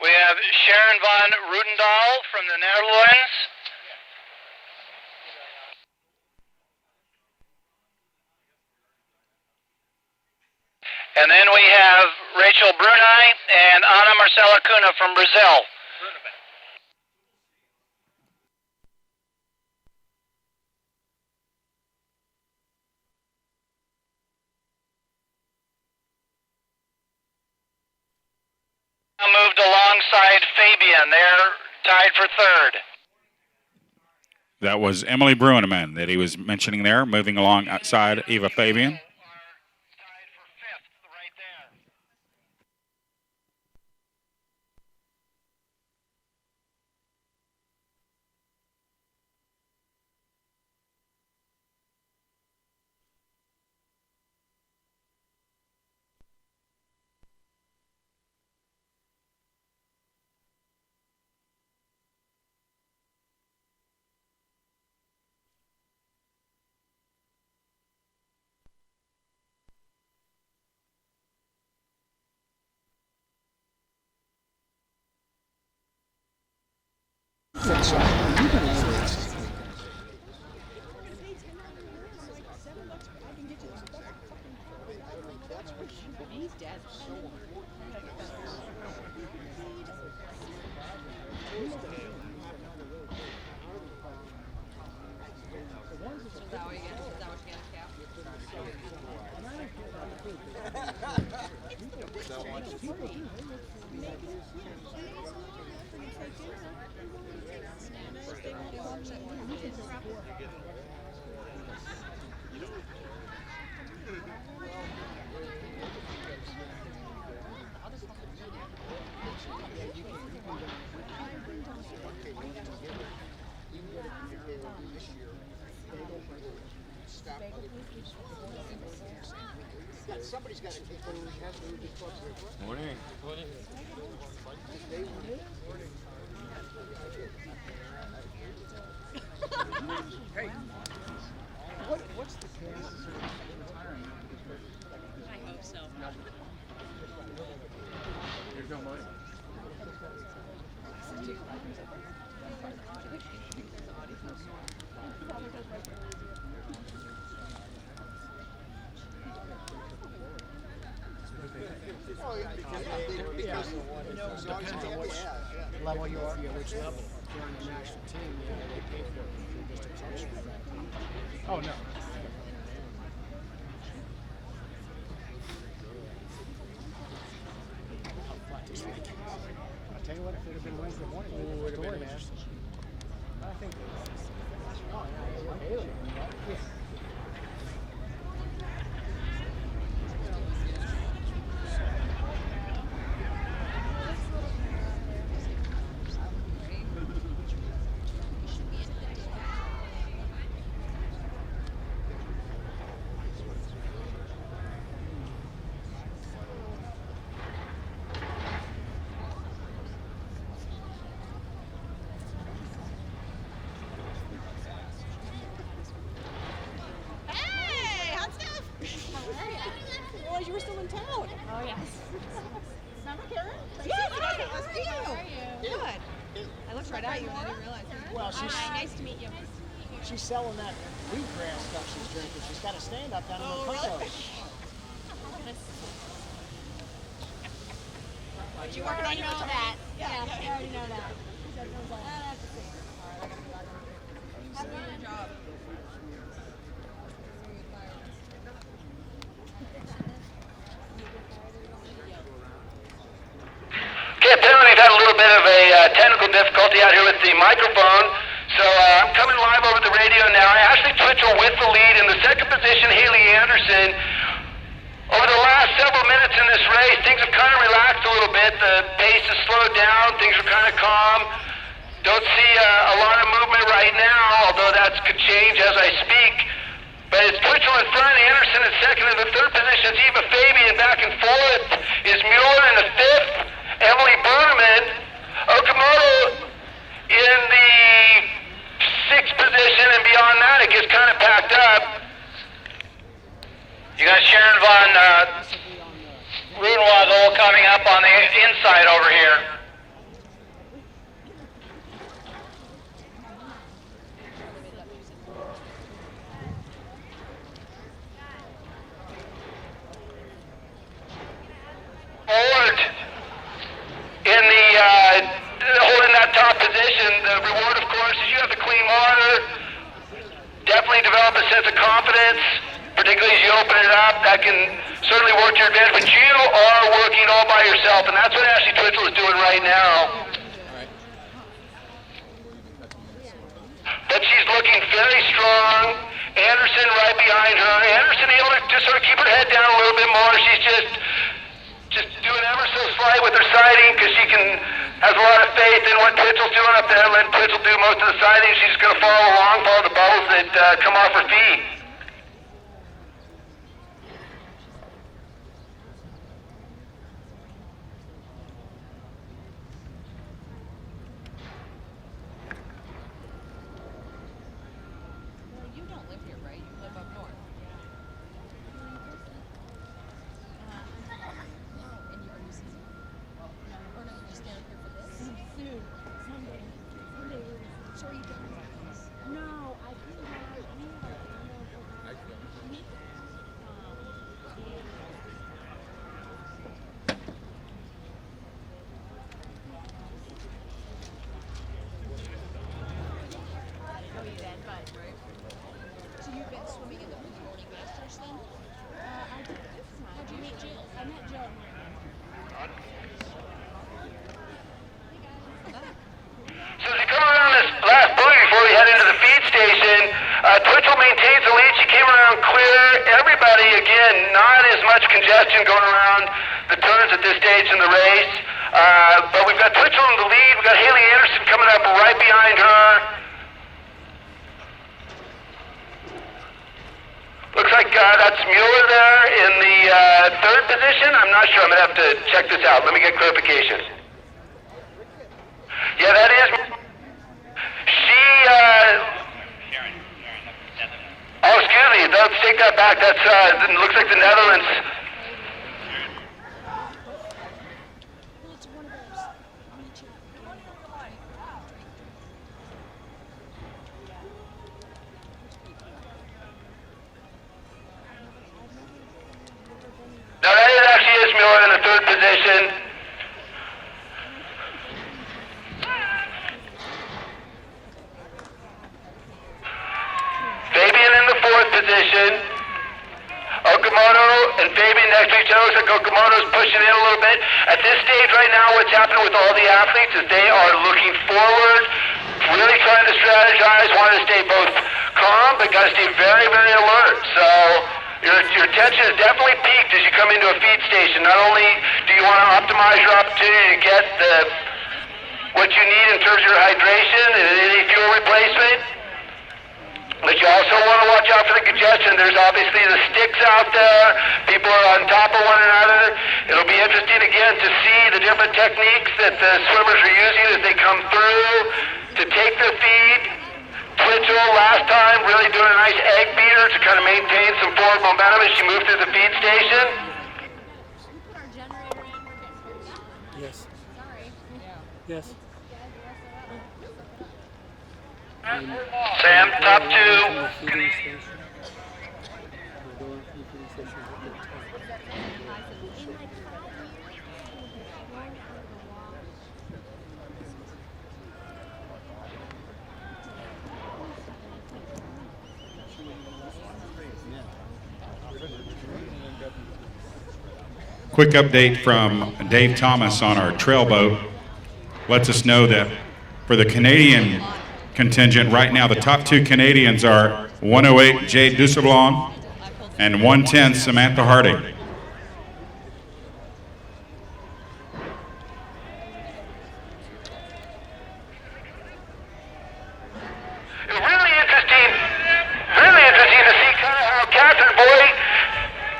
We have Sharon van Rudendahl from the Netherlands. And then we have Rachel Brunei and Ana Marcela Cunha from Brazil. Moved alongside Fabian. They're tied for third.
That was Emily Bruneman that he was mentioning there, moving along outside Eva Fabian.
Somebody's got to take one of these.
Morning.
Hey, what's the case?
I hope so.
There's no money. Oh, yeah, because you know, it depends on which level you are. Yeah, which level. If you're on the national team, they pay for it. You're just a coach. Oh, no. I'll tell you what, if it had been Wednesday morning, it would have been interesting. I think
You were still in town.
Oh, yes.
Remember Karen?
Yeah,
How are you?
Good. I looked right at you and I didn't realize.
Well, she's
Nice to meet you.
she's selling that wheatgrass stuff she's drinking. She's got a stand up down in Mercado.
You already know that. Yeah, I already know that. Good job.
Okay, apparently we've had a little bit of a technical difficulty out here with the microphone, so I'm coming live over the radio now. Ashley Twitchell with the lead in the second position, Haley Anderson. Over the last several minutes in this race, things have kind of relaxed a little bit. The pace has slowed down, things are kind of calm. Don't see a lot of movement right now, although that could change as I speak. But it's Twitchell in front, Anderson in second. In the third position is Eva Fabian. Back and forth is Mueller in the fifth. Emily Berneman. Okamoto in the sixth position, and beyond that it gets kind of packed up. You got Sharon von Rudenwagel coming up on the inside over here. Forward in the holding that top position. The reward, of course, is you have the clean water. Definitely develop a sense of confidence, particularly as you open it up. That can certainly work to your advantage, but you are working all by yourself, and that's what Ashley Twitchell is doing right now. But she's looking very strong. Anderson right behind her. Anderson able to just sort of keep her head down a little bit more. She's just doing ever so slight with her sighting because she has a lot of faith in what Twitchell's doing up there. Letting Twitchell do most of the sighting. She's just going to follow along, follow the bubbles that come off her feet.
You don't live here, right? You live up north. And are you seasonal? Or no, you just stand up here for this?
Soon. Sunday.
So are you done with this?
No, I couldn't have.
Oh, you did, but right. So you've been swimming in the morning masters then?
I did this time.
How'd you meet Jill?
I met Jill.
So as we come around this last buoy before we head into the feed station, Twitchell maintains the lead. She came around clear. Everybody, again, not as much congestion going around the turns at this stage in the race. But we've got Twitchell in the lead. We've got Haley Anderson coming up right behind her. Looks like that's Mueller there in the third position. I'm not sure. I'm going to have to check this out. Let me get clarification. Yeah, that is. She, oh, excuse me. Let's take that back. That's, it looks like the Netherlands.
Well, it's one of those. Reach
No, that actually is Mueller in the third position. Fabian in the fourth position. Okamoto and Fabian next to each other. Looks like Okamoto's pushing in a little bit. At this stage right now, what's happening with all the athletes is they are looking forward, really trying to strategize, wanting to stay both calm, but got to stay very, very alert. So your attention is definitely peaked as you come into a feed station. Not only do you want to optimize your opportunity to get what you need in terms of your hydration and any fuel replacement, but you also want to watch out for the congestion. There's obviously the sticks out there. People are on top of one another. It'll be interesting again to see the different techniques that the swimmers are using as they come through to take their feed. Twitchell last time really doing a nice egg beater to kind of maintain some forward momentum as she moved through the feed station.
Yes.
Sorry.
Yes.
Sam, top two.
Feeding station.
quick update from Dave Thomas on our trail boat lets us know that for the Canadian contingent right now, the top two Canadians are 108 Jade Dussablon and 110 Samantha Harding.
Really interesting to see kind of how Catherine Boyd,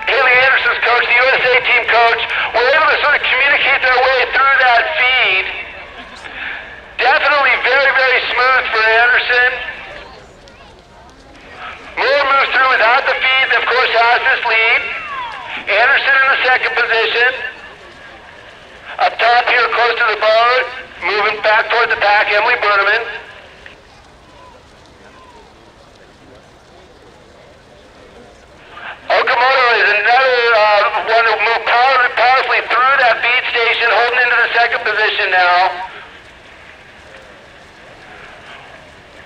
Haley Anderson's coach, the USA team coach, were able to sort of communicate their way through that feed. Definitely very, very smooth for Anderson. Moore moves through without the feed, and of course has this lead. Anderson in the second position. Up top here, close to the boat, moving back toward the pack, Emily Bruneman. Okamoto is another one who moved powerfully through that feed station, holding into the second position now.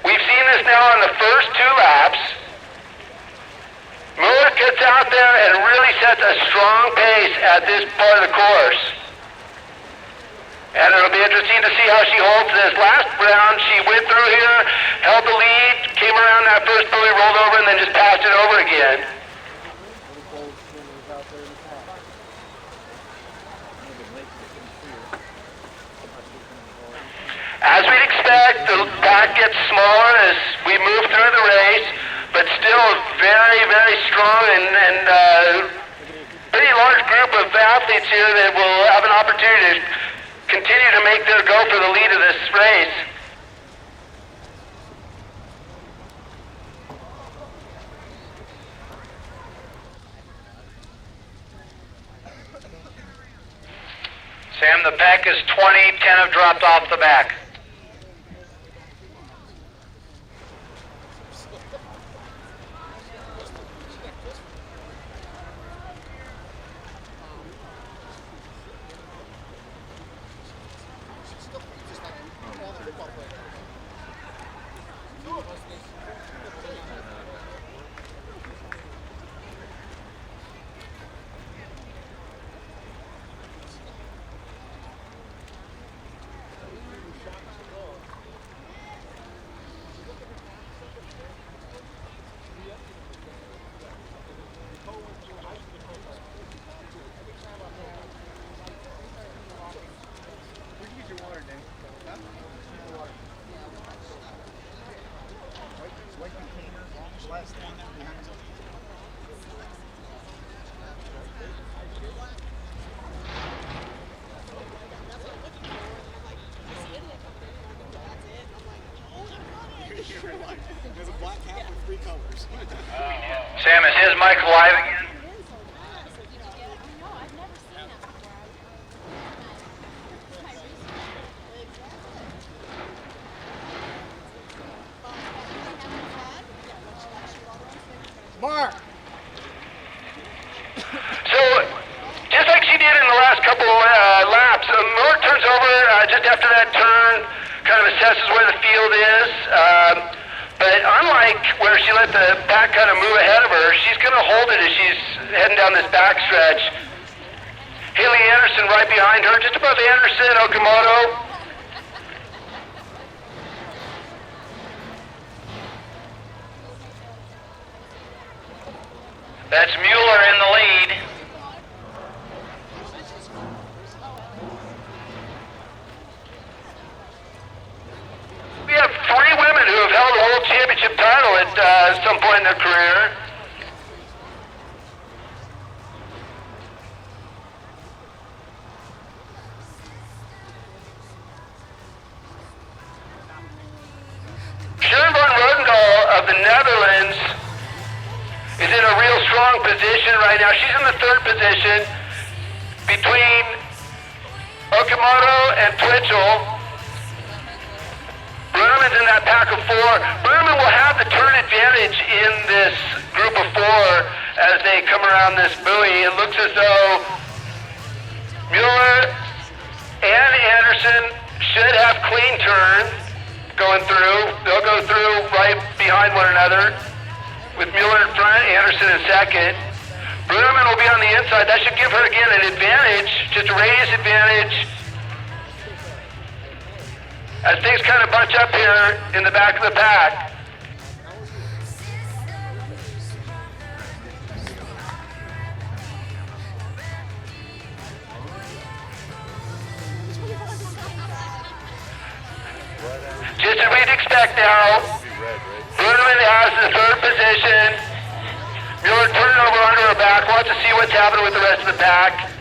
We've seen this now on the first two laps. Mueller gets out there and really sets a strong pace at this part of the course. And it'll be interesting to see how she holds this last round. She went through here, held the lead, came around that first buoy, rolled over, and then just passed it over again. As we'd expect, the pack gets smaller as we move through the race, but still very, very strong and pretty large group of athletes here that will have an opportunity to continue to make their go for the lead of this race. Sam, the pack is 20, 10 have dropped off the back.
There's a black hat with three colors.
Sam, is his mic live again?
Mark!
So, just like she did in the last couple laps, Moore turns over just after that turn, kind of assesses where the field is. But unlike where she let the pack kind of move ahead of her, she's going to hold it as she's heading down this backstretch. Haley Anderson right behind her, just above Anderson, Okamoto. That's Mueller in the lead. We have three women who have held a world championship title at some point in their career. Sharon van Rodendahl of the Netherlands is in a real strong position right now. She's in the third position between Okamoto and Twitchell. Bruneman's in that pack of four. Bruneman will have the turn advantage in this group of four as they come around this buoy. It looks as though Mueller and Anderson should have clean turn going through. They'll go through right behind one another with Mueller in front, Anderson in second. Bruneman will be on the inside. That should give her again an advantage, just a radius advantage. As things kind of bunch up here in the back of the pack. Just as we'd expect now, Bruneman has the third position. Mueller turning over under her back, wants to see what's happening with the rest of the pack.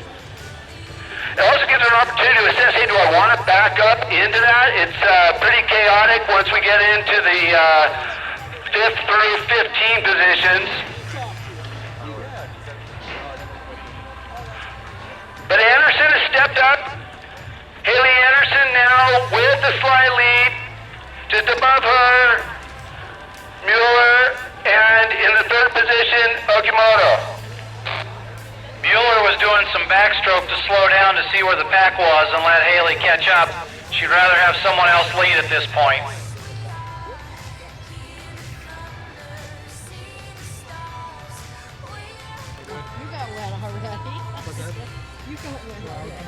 It also gives her an opportunity to assess, hey, do I want to back up into that? It's pretty chaotic once we get into the 5th through 15 positions. But Anderson has stepped up. Haley Anderson now with the slight lead. Just above her, Mueller, and in the third position, Okimoto. Mueller was doing some backstroke to slow down to see where the pack was and let Haley catch up. She'd rather have someone else lead at this point.
You got wet already. You got wet already.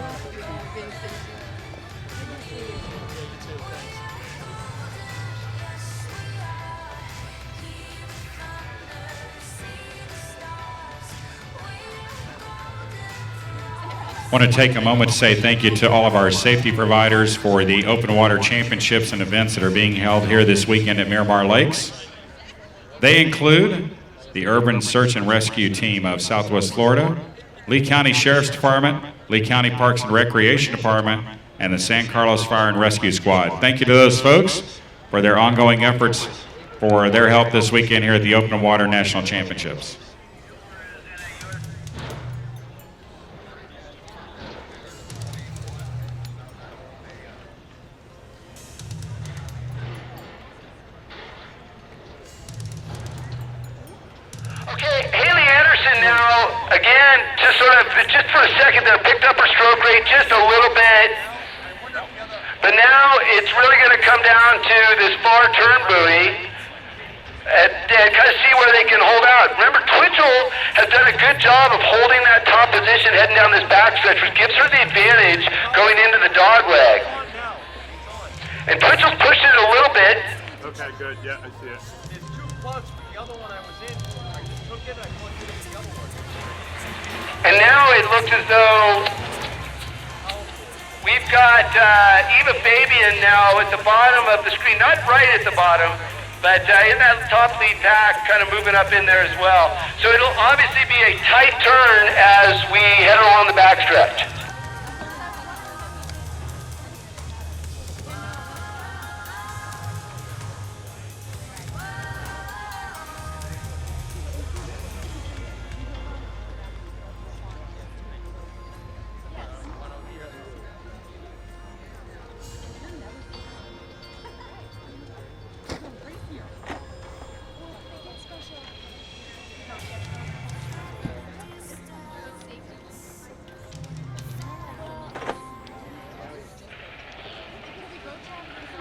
I want to take a moment to say thank you to all of our safety providers for the open water championships and events that are being held here this weekend at Miramar Lakes. They include the Urban Search and Rescue Team of Southwest Florida, Lee County Sheriff's Department, Lee County Parks and Recreation Department, and the San Carlos Fire and Rescue Squad. Thank you to those folks for their ongoing efforts for their help this weekend here at the Open Water National Championships.
Okay, Haley Anderson now, again, just for a second there, picked up her stroke rate just a little bit. But now it's really going to come down to this far turn buoy and kind of see where they can hold out. Remember, Twitchell has done a good job of holding that top position heading down this backstretch, which gives her the advantage going into the dog leg. And Twitchell's pushed it a little bit.
Okay, good. Yeah, I see it.
It's 2 plugs, but the other one I was in, I just took it, I plugged it into the other one.
And now it looks as though we've got Eva Fabian now at the bottom of the screen, not right at the bottom, but in that top lead pack, kind of moving up in there as well. So it'll obviously be a tight turn as we head along the backstretch.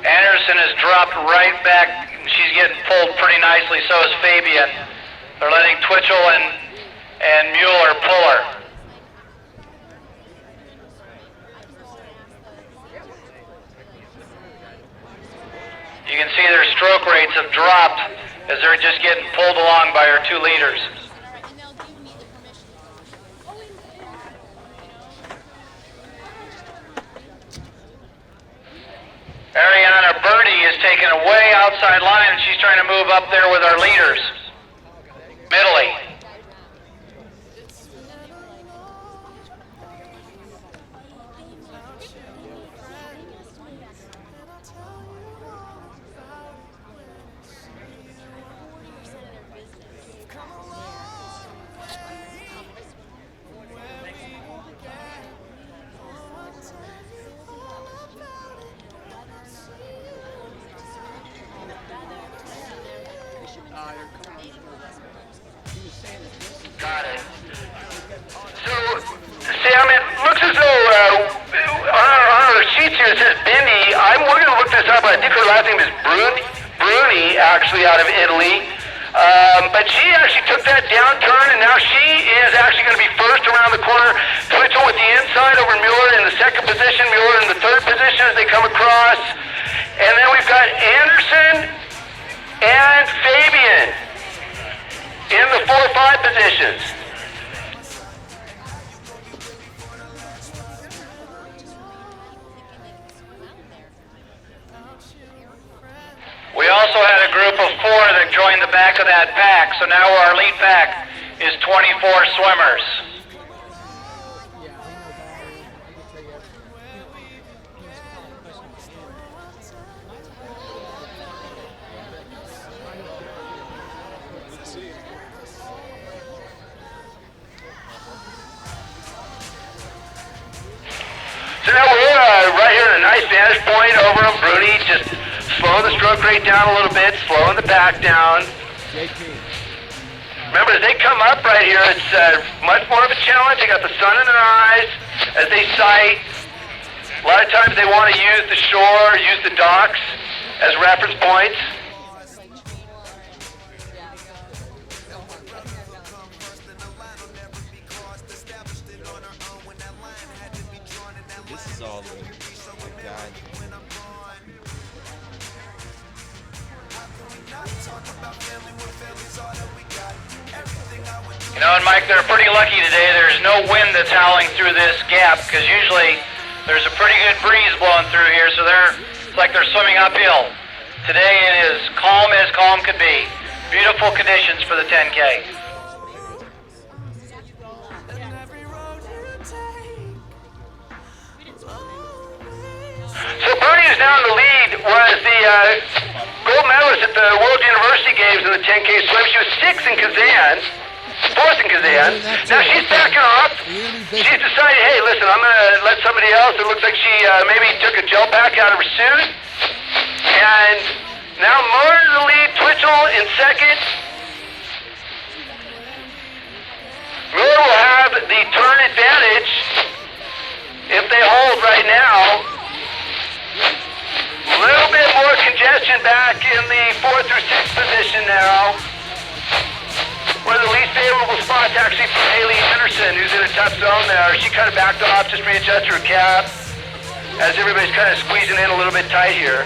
Anderson has dropped right back. She's getting pulled pretty nicely, so is Fabian. They're letting Twitchell and Mueller pull her. You can see their stroke rates have dropped as they're just getting pulled along by our two leaders. Ariana Birdie is taking a way outside line, and she's trying to move up there with our leaders. Middley. Got it. So, Sam, it looks as though on our sheets here it says Bindi. We're going to look this up. I think her last name is Bruni, actually, out of Italy. But she actually took that downturn, and now she is actually going to be first around the corner. Twitchell with the inside over Mueller in the second position, Mueller in the third position as they come across. And then we've got Anderson and Fabian in the 4-5 positions. We also had a group of 4 that joined the back of that pack, so now our lead pack is 24 swimmers. So now we're right here in a nice vantage point over on Bruni, just slowing the stroke rate down a little bit, slowing the pack down. Remember, as they come up right here, it's much more of a challenge. They got the sun in their eyes as they sight. A lot of times they want to use the shore, use the docks as reference points.
This is all the God.
You know, and Mike, they're pretty lucky today. There's no wind that's howling through this gap, because usually there's a pretty good breeze blowing through here, so it's like they're swimming uphill. Today it is calm as calm could be. Beautiful conditions for the 10K. So Bernie, who's now in the lead, was the gold medalist at the World University Games in the 10K swim. She was 6th in Kazan. 4th in Kazan. Now she's backing off. She's decided, hey, listen, I'm going to let somebody else. It looks like she maybe took a gel pack out of her suit. And now Muller in the lead, Twitchell in second. Muller will have the turn advantage if they hold right now. A little bit more congestion back in the 4th through 6th position now. One of the least favorable spots actually for Haley Anderson, who's in a tough zone there. She kind of backed off, just readjusted her cap, as everybody's kind of squeezing in a little bit tight here.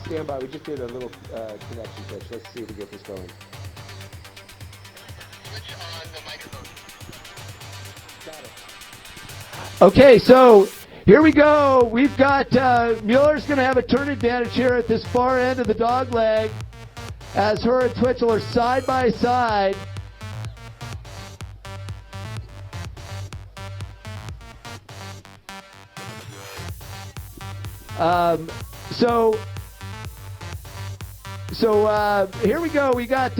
Stand by. We just did a little connection test. Let's see if we get this going. Okay, so here we go. We've got Mueller's going to have a turn advantage here at this far end of the dog leg as her and Twitchell are side by side. So here we go. We got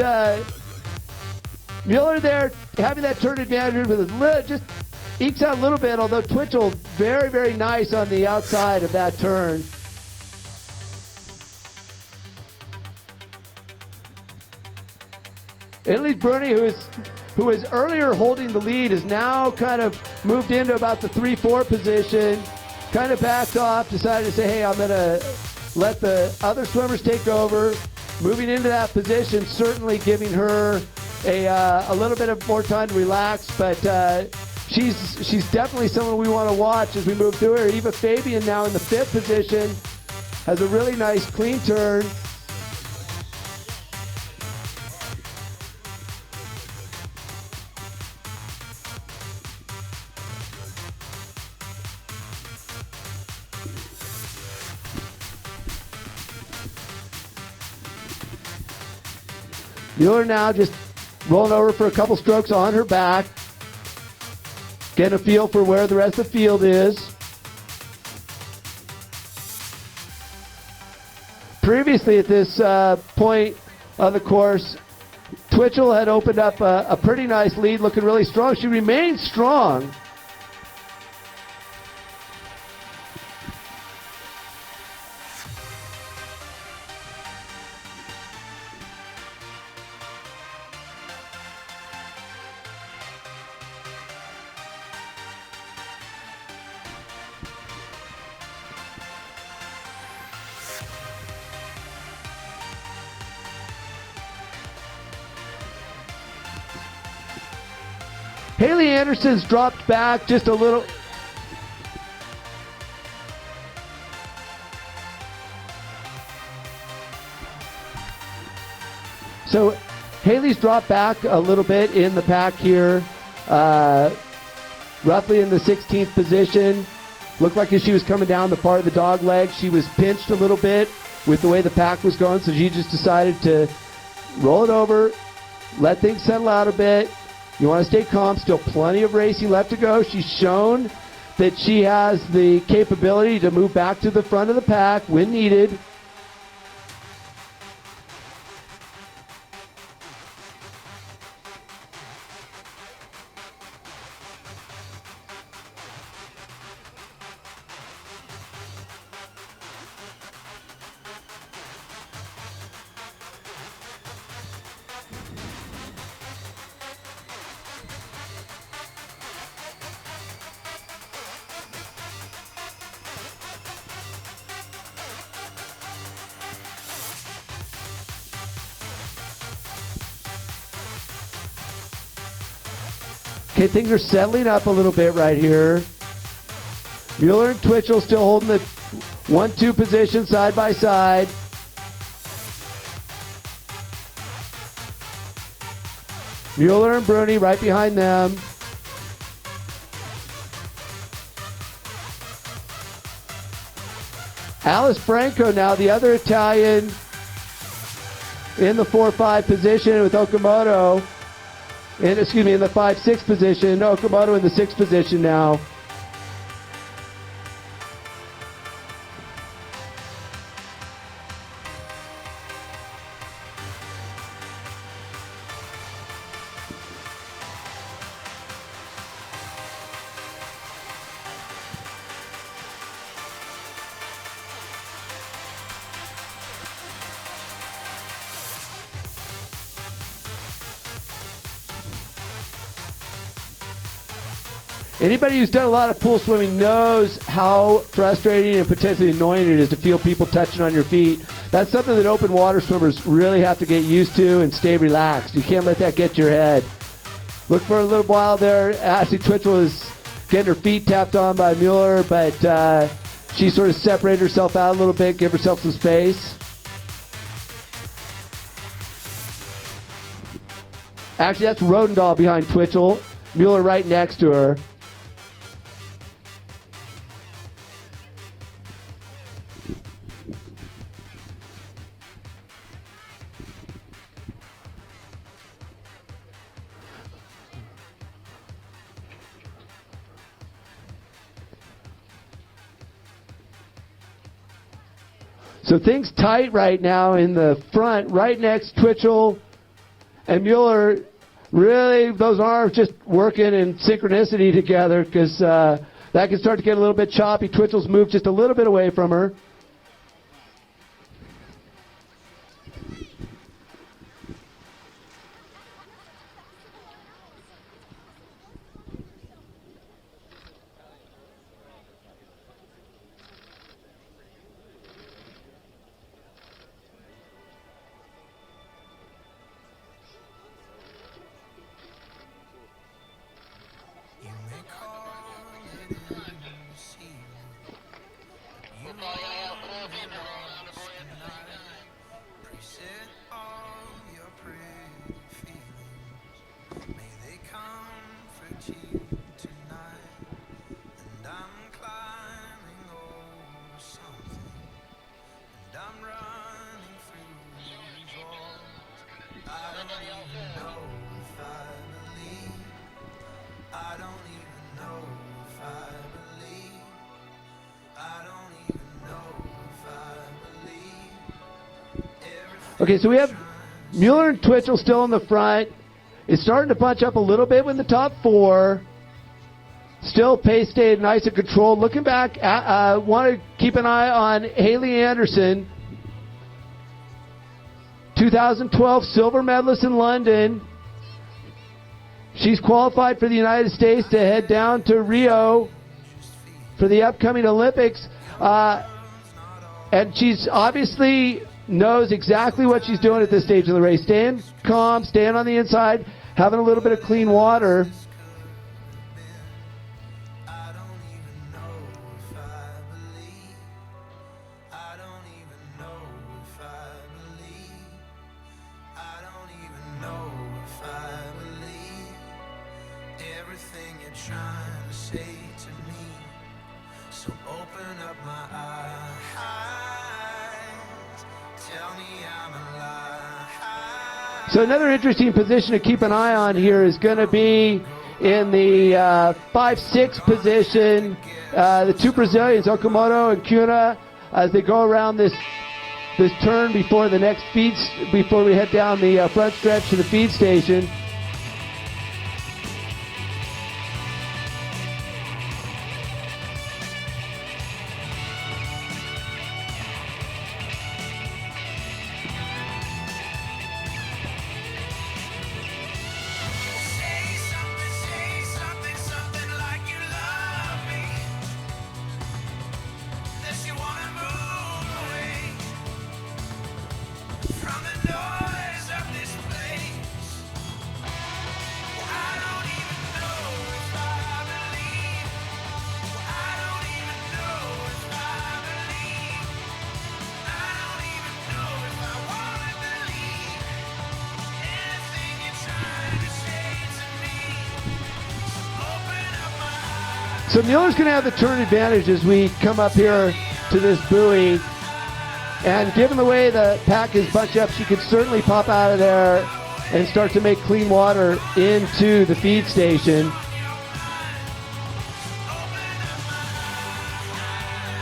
Mueller there having that turn advantage with just ekes out a little bit, although Twitchell very, very nice on the outside of that turn. Italy's Bruni, who was earlier holding the lead, is now kind of moved into about the 3-4 position, kind of backed off, decided to say, hey, I'm going to let the other swimmers take over. Moving into that position, certainly giving her a little bit of more time to relax, but she's definitely someone we want to watch as we move through her. Eva Fabian now in the 5th position has a really nice clean turn. Mueller now just rolling over for a couple strokes on her back. Getting a feel for where the rest of the field is. Previously at this point of the course, Twitchell had opened up a pretty nice lead, looking really strong. She remains strong. Haley Anderson's dropped back just a little. So Haley's dropped back a little bit in the pack here, roughly in the 16th position. Looked like as she was coming down the part of the dog leg, she was pinched a little bit with the way the pack was going, so she just decided to roll it over, let things settle out a bit. You want to stay calm. Still plenty of racing left to go. She's shown that she has the capability to move back to the front of the pack when needed. Okay, things are settling up a little bit right here. Mueller and Twitchell still holding the 1-2 position side by side. Mueller and Bruni right behind them. Alice Franco now, the other Italian, in the 4-5 position with Okamoto. In the 5-6 position. Okamoto in the 6th position now. Anybody who's done a lot of pool swimming knows how frustrating and potentially annoying it is to feel people touching on your feet. That's something that open water swimmers really have to get used to and stay relaxed. You can't let that get to your head. Look for a little while there. Ashley Twitchell is getting her feet tapped on by Mueller, but she sort of separated herself out a little bit, give herself some space. Actually, that's Rodendahl behind Twitchell. Mueller right next to her. So things tight right now in the front, right next Twitchell and Mueller. Really, those arms just working in synchronicity together, because that can start to get a little bit choppy. Twitchell's moved just a little bit away from her.
Preset all your pretty feelings. May they comfort you tonight. And I'm climbing over something. And I'm running through these walls. I don't even know if I believe. I don't even know if I believe. I don't even know if I believe.
Okay, so we have Mueller and Twitchell still in the front. It's starting to punch up a little bit with the top four. Still, pace stayed nice and controlled. Looking back, want to keep an eye on Haley Anderson, 2012 silver medalist in London. She's qualified for the United States to head down to Rio for the upcoming Olympics. And she's obviously knows exactly what she's doing at this stage of the race. Staying calm, staying on the inside, having a little bit of clean water.
Everything you're trying to say to me, so open up my eyes, tell me I'm alive.
So another interesting position to keep an eye on here is going to be in the 5-6 position. The two Brazilians, Okamoto and Cunha, as they go around this turn before the next before we head down the front stretch to the feed station. So Mueller's going to have the turn advantage as we come up here to this buoy. And given the way the pack is bunched up, she could certainly pop out of there and start to make clean water into the feed station.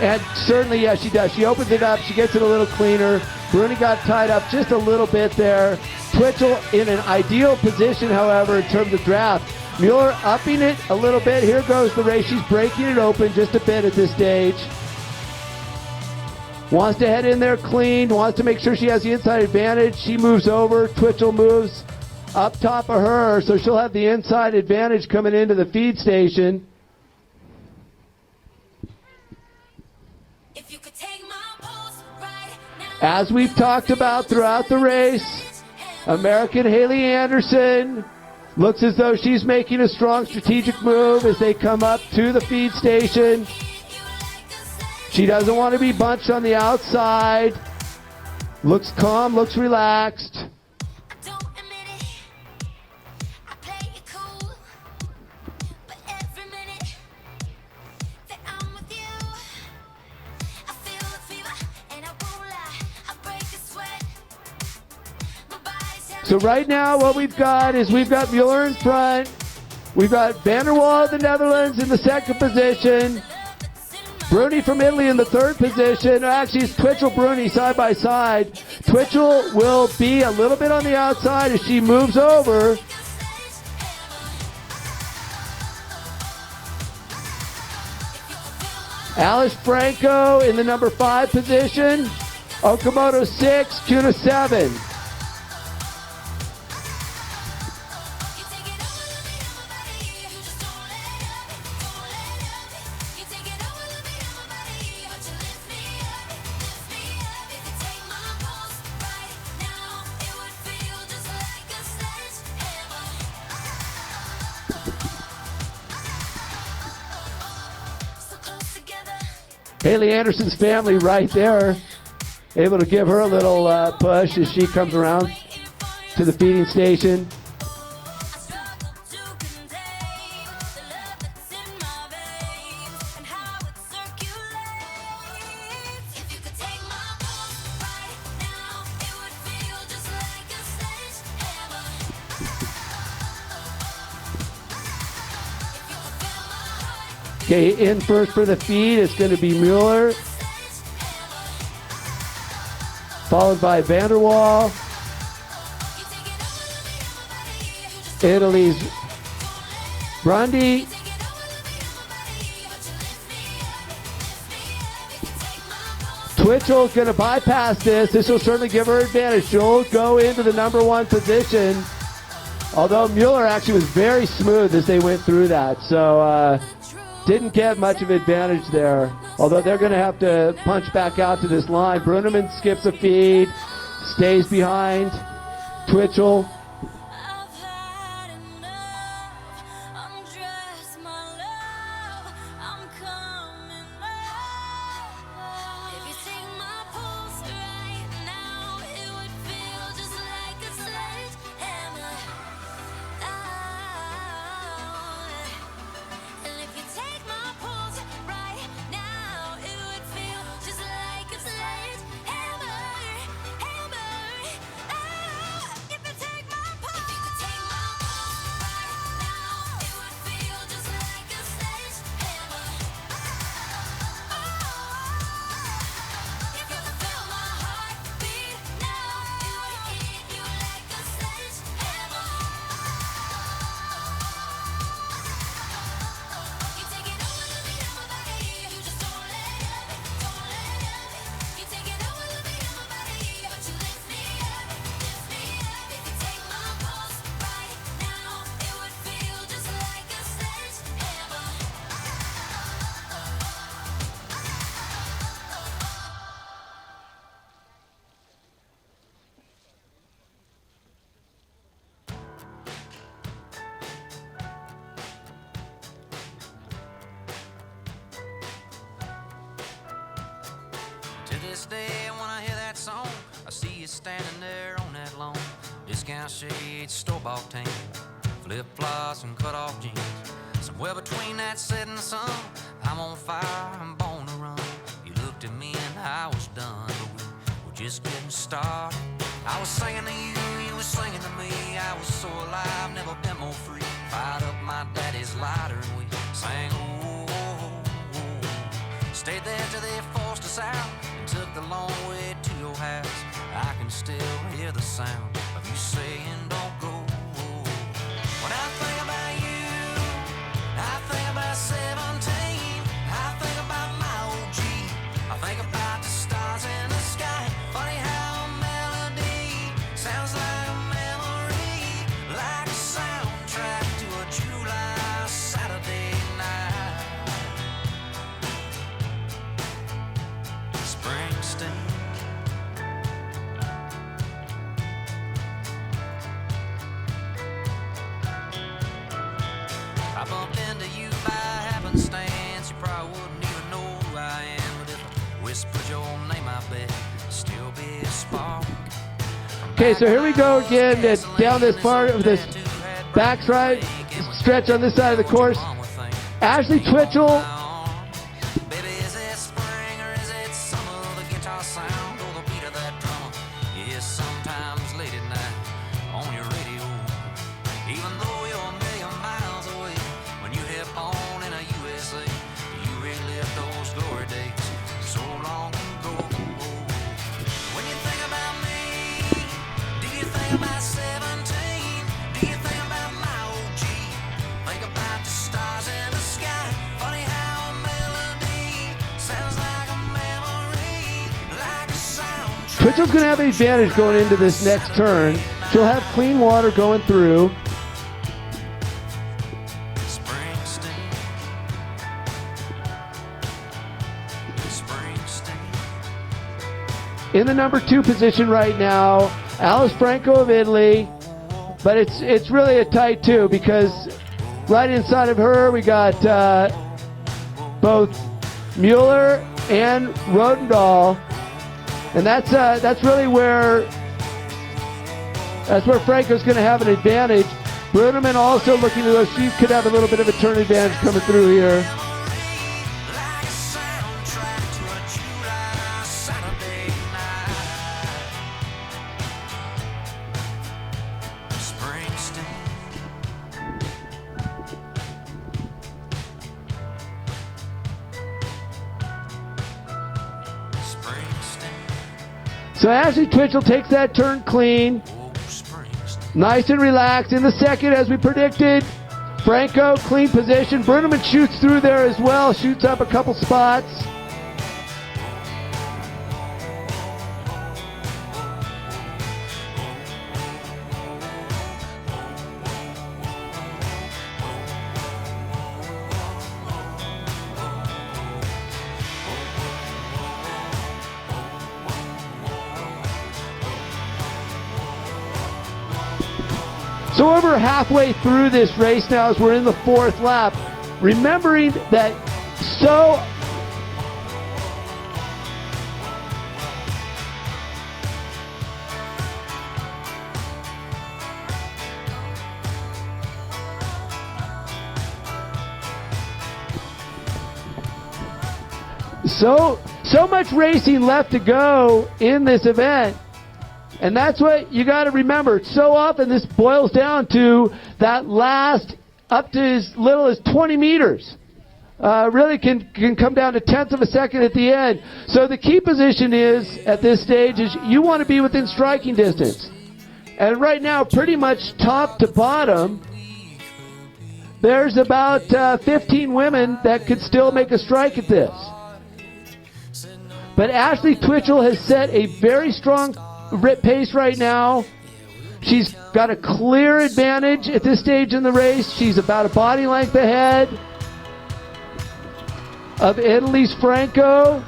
And certainly, yeah, she does. She opens it up. She gets it a little cleaner. Bruni got tied up just a little bit there. Twitchell in an ideal position, however, in terms of draft. Mueller upping it a little bit. Here goes the race. She's breaking it open just a bit at this stage. Wants to head in there clean. Wants to make sure she has the inside advantage. She moves over. Twitchell moves up top of her, so she'll have the inside advantage coming into the feed station. As we've talked about throughout the race, American Haley Anderson looks as though she's making a strong strategic move as they come up to the feed station. She doesn't want to be bunched on the outside. Looks calm, looks relaxed. So right now what we've got is we've got Mueller in front. We've got Van der Waal of the Netherlands in the second position. Bruni from Italy in the third position. Actually, it's Twitchell Bruni side by side. Twitchell will be a little bit on the outside as she moves over. Alice Franco in the number 5 position. Okamoto 6, Cunha 7. Haley Anderson's family right there, able to give her a little push as she comes around to the feeding station. Okay, in first for the feed, it's going to be Mueller, followed by Vanderwall. Italy's Brundy. Twitchell's going to bypass this. This will certainly give her advantage. She'll go into the number one position. Although Mueller actually was very smooth as they went through that. So didn't get much of advantage there. Although they're going to have to punch back out to this line. Bruneman skips a feed, stays behind Twitchell.
This day when I hear that song, I see you standing there on that lawn. Discount shades, store-bought tan, flip-flops and cut-off jeans. Somewhere between that setting sun, I'm on fire, I'm born to run. You looked at me and I was done, but we were just getting started. I was singing to you, you were singing to me. I was so alive, never been more free. Fired up my daddy's lighter and we sang, oh, oh, oh. Stayed there till they forced us out. Took the long way to your house. I can still hear the sound of you saying don't go. When I think about you, I think about 17. I think about my OG. I think about the stars in the sky. Funny how a melody sounds like a memory, like a soundtrack to a July Saturday night. I bumped into you by happenstance. You probably wouldn't even know who I am, but if I whispered your name, I bet it'd still be a spark.
Okay, so here we go again down this part of this backside stretch on this side of the course. Ashley Twitchell. Twitchell's going to have the advantage going into this next turn. She'll have clean water going through. In the number 2 position right now, Alice Franco of Italy. But it's really a tight 2 because right inside of her we got both Mueller and Rodendahl. And that's really where Franco's going to have an advantage. Bruneman also looking to go. She could have a little bit of a turn advantage coming through here. So Ashley Twitchell takes that turn clean. Nice and relaxed. In the second, as we predicted, Franco, clean position. Bruneman shoots through there as well, shoots up a couple spots. So over halfway through this race now as we're in the fourth lap, remembering that so much racing left to go in this event. And that's what you got to remember. So often this boils down to that last up to as little as 20 meters. Really can come down to tenths of a second at the end. So the key position is, at this stage, is you want to be within striking distance. And right now, pretty much top to bottom, there's about 15 women that could still make a strike at this. But Ashley Twitchell has set a very strong pace right now. She's got a clear advantage at this stage in the race. She's about a body length ahead of Italy's Franco.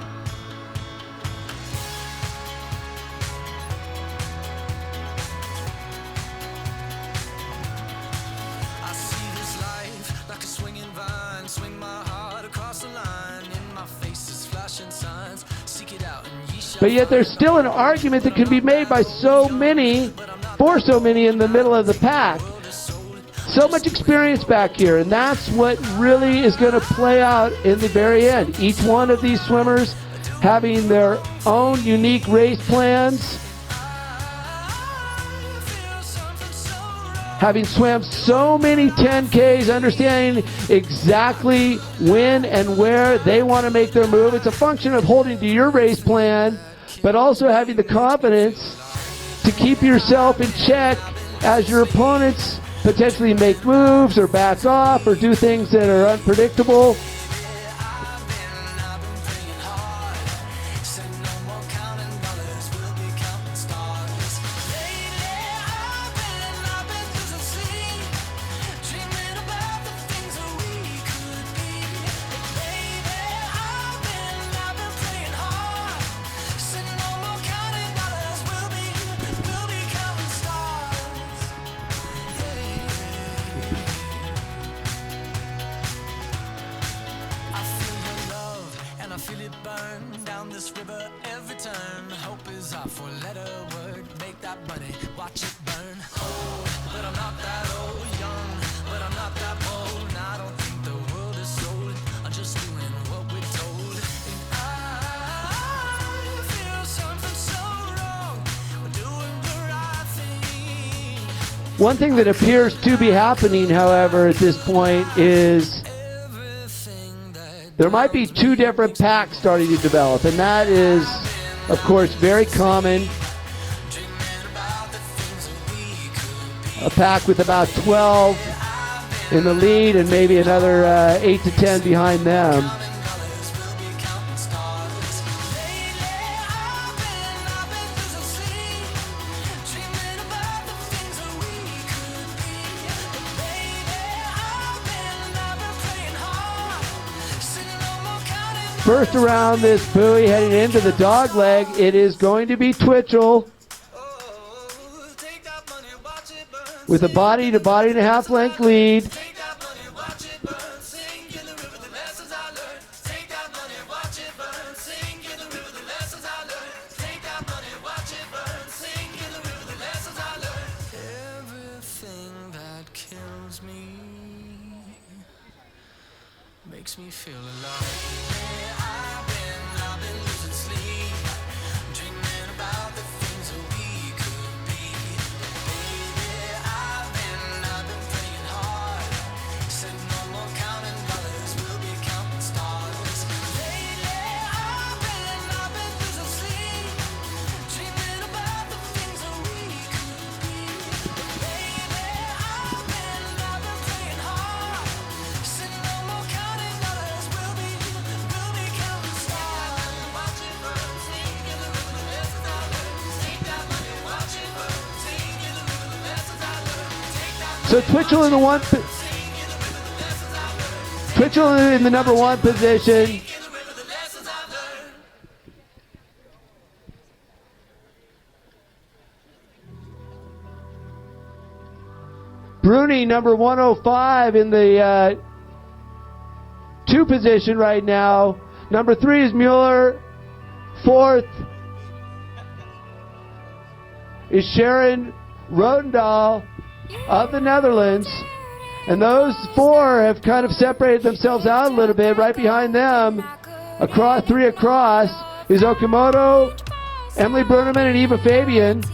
But yet there's still an argument that can be made by so many in the middle of the pack. So much experience back here, and that's what really is going to play out in the very end. Each one of these swimmers having their own unique race plans, having swam so many 10Ks, understanding exactly when and where they want to make their move. It's a function of holding to your race plan, but also having the confidence to keep yourself in check as your opponents potentially make moves or back off or do things that are unpredictable. One thing that appears to be happening, however, at this point is there might be two different packs starting to develop, and that is, of course, very common. A pack with about 12 in the lead and maybe another 8 to 10 behind them. First around this buoy heading into the dog leg, it is going to be Twitchell with a body to body and a half length lead.
makes me feel alive. I've been losing sleep, dreaming about the things that we could be. Baby, I've been praying hard, said no more counting dollars, we'll be counting stars. Lately, I've been losing sleep, dreaming about the things that we could be. Baby, I've been praying hard, said no more counting dollars, we'll be counting stars. Watching for the take, give the river the lessons I learned. Take that money, watching for the take, give the river the lessons I learned. Take that
So Twitchell in the Twitchell in the number 1 position. Bruni, number 105 in the 2 position right now. Number 3 is Mueller. 4th is Sharon Rodendahl of the Netherlands. And those 4 have kind of separated themselves out a little bit. Right behind them, across 3 across, is Okamoto, Emily Berneman, and Eva Fabian.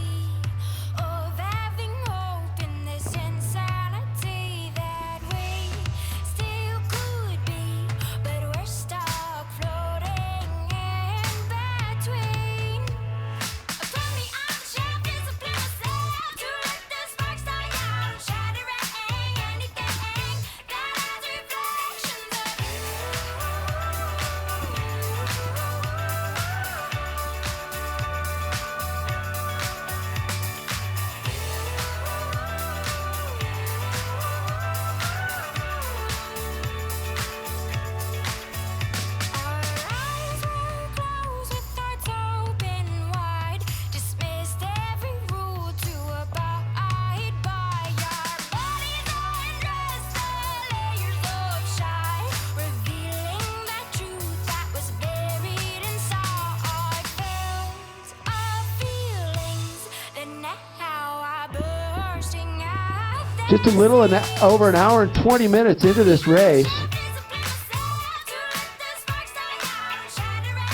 Just a little over an hour and 20 minutes into this race.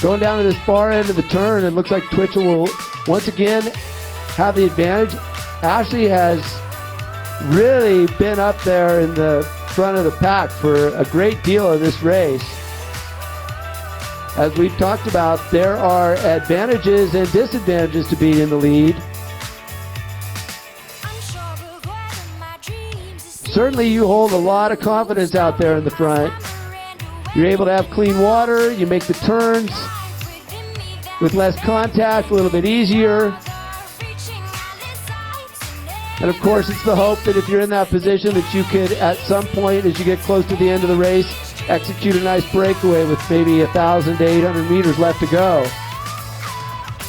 Going down to this far end of the turn, it looks like Twitchell will once again have the advantage. Ashley has really been up there in the front of the pack for a great deal of this race. As we've talked about, there are advantages and disadvantages to being in the lead. Certainly you hold a lot of confidence out there in the front. You're able to have clean water, you make the turns with less contact, a little bit easier. And of course it's the hope that if you're in that position that you could at some point as you get close to the end of the race execute a nice breakaway with maybe 1,000 to 800 meters left to go.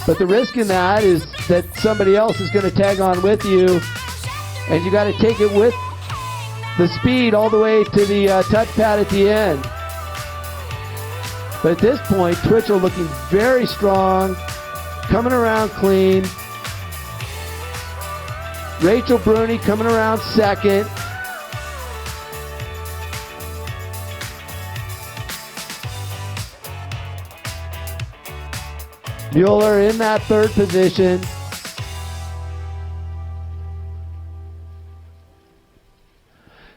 But the risk in that is that somebody else is going to tag on with you and you got to take it with the speed all the way to the touchpad at the end. But at this point, Twitchell looking very strong, coming around clean. Rachel Bruni coming around second. Mueller in that 3rd position.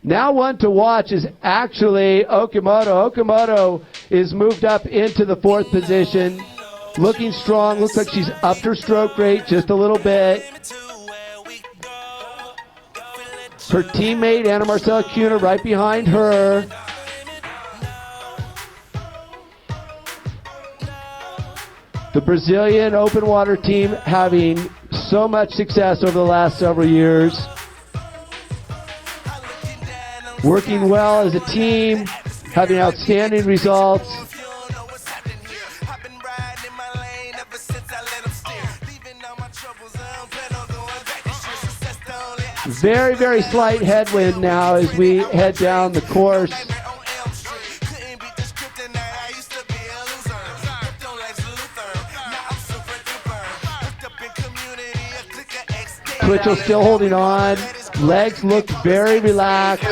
Now one to watch is actually Okamoto. Okamoto is moved up into the 4th position. Looking strong. Looks like she's upped her stroke rate just a little bit. Her teammate, Anna Marcela Cunha, right behind her. The Brazilian open water team having so much success over the last several years. Working well as a team, having outstanding results. Very, very slight headwind now as we head down the course. Twitchell still holding on. Legs look very relaxed.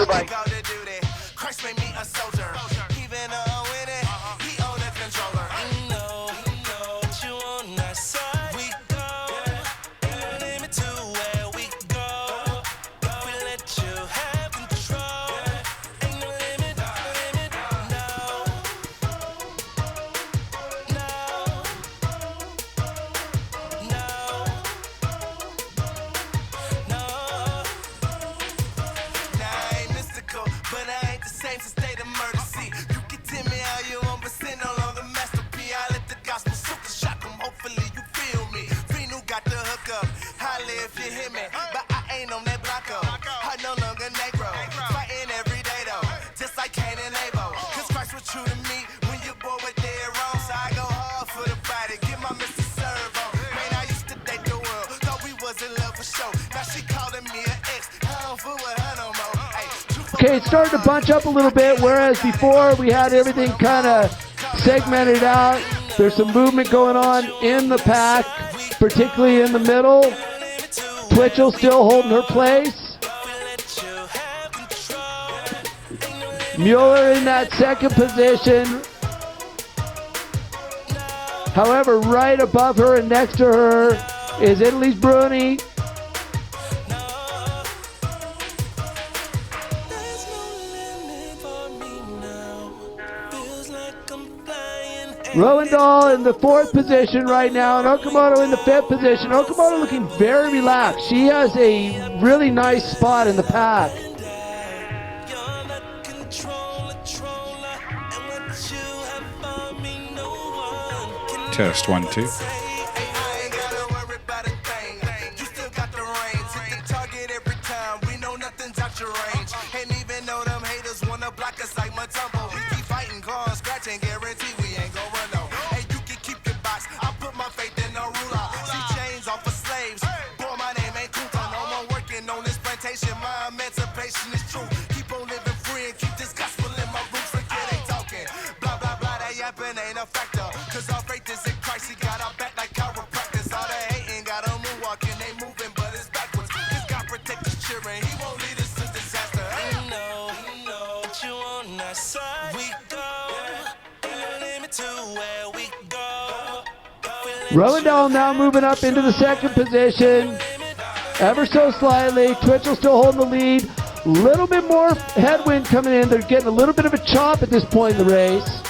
James and state emergency. You can tell me how you want, but sin no longer master P. I let the gospel super shock 'em. Hopefully you feel me. Renu got the hook up. Holla if you hear me. But I ain't on that blocko. I no longer Negro. Fighting every day though. Just like Cain and Abel. Cause Christ was true to me when you boy were dead wrong. So I go hard for the body. Get my Mr. Servo. Man, I used to date the world. Thought we was in love for sure. Now she calling me an ex. I don't fool with her no more. Hey,
Okay, it's starting to bunch up a little bit, whereas before we had everything kind of segmented out. There's some movement going on in the pack, particularly in the middle. Twitchell still holding her place. Mueller in that second position. However, right above her and next to her is Italy's Bruni. Rowendahl in the fourth position right now, and Okamoto in the fifth position. Okamoto looking very relaxed. She has a really nice spot in the pack.
Test 1, 2.
My emancipation is true. Keep on living free and keep this gospel in my roots. Forget they talking. Blah, blah, blah, that yapping ain't a factor. Cause our faith is in Christ. He got our back like chiropractors. All that hating got them moonwalking. They moving, but it's backwards. Cause God protect us cheering. He won't lead us to disaster. I know what you on that side. We go. Ain't no limit to where we go.
Rowendahl now moving up into the second position. Ever so slightly. Twitchell still holding the lead. A little bit more headwind coming in. They're getting a little bit of a chop at this point in the race.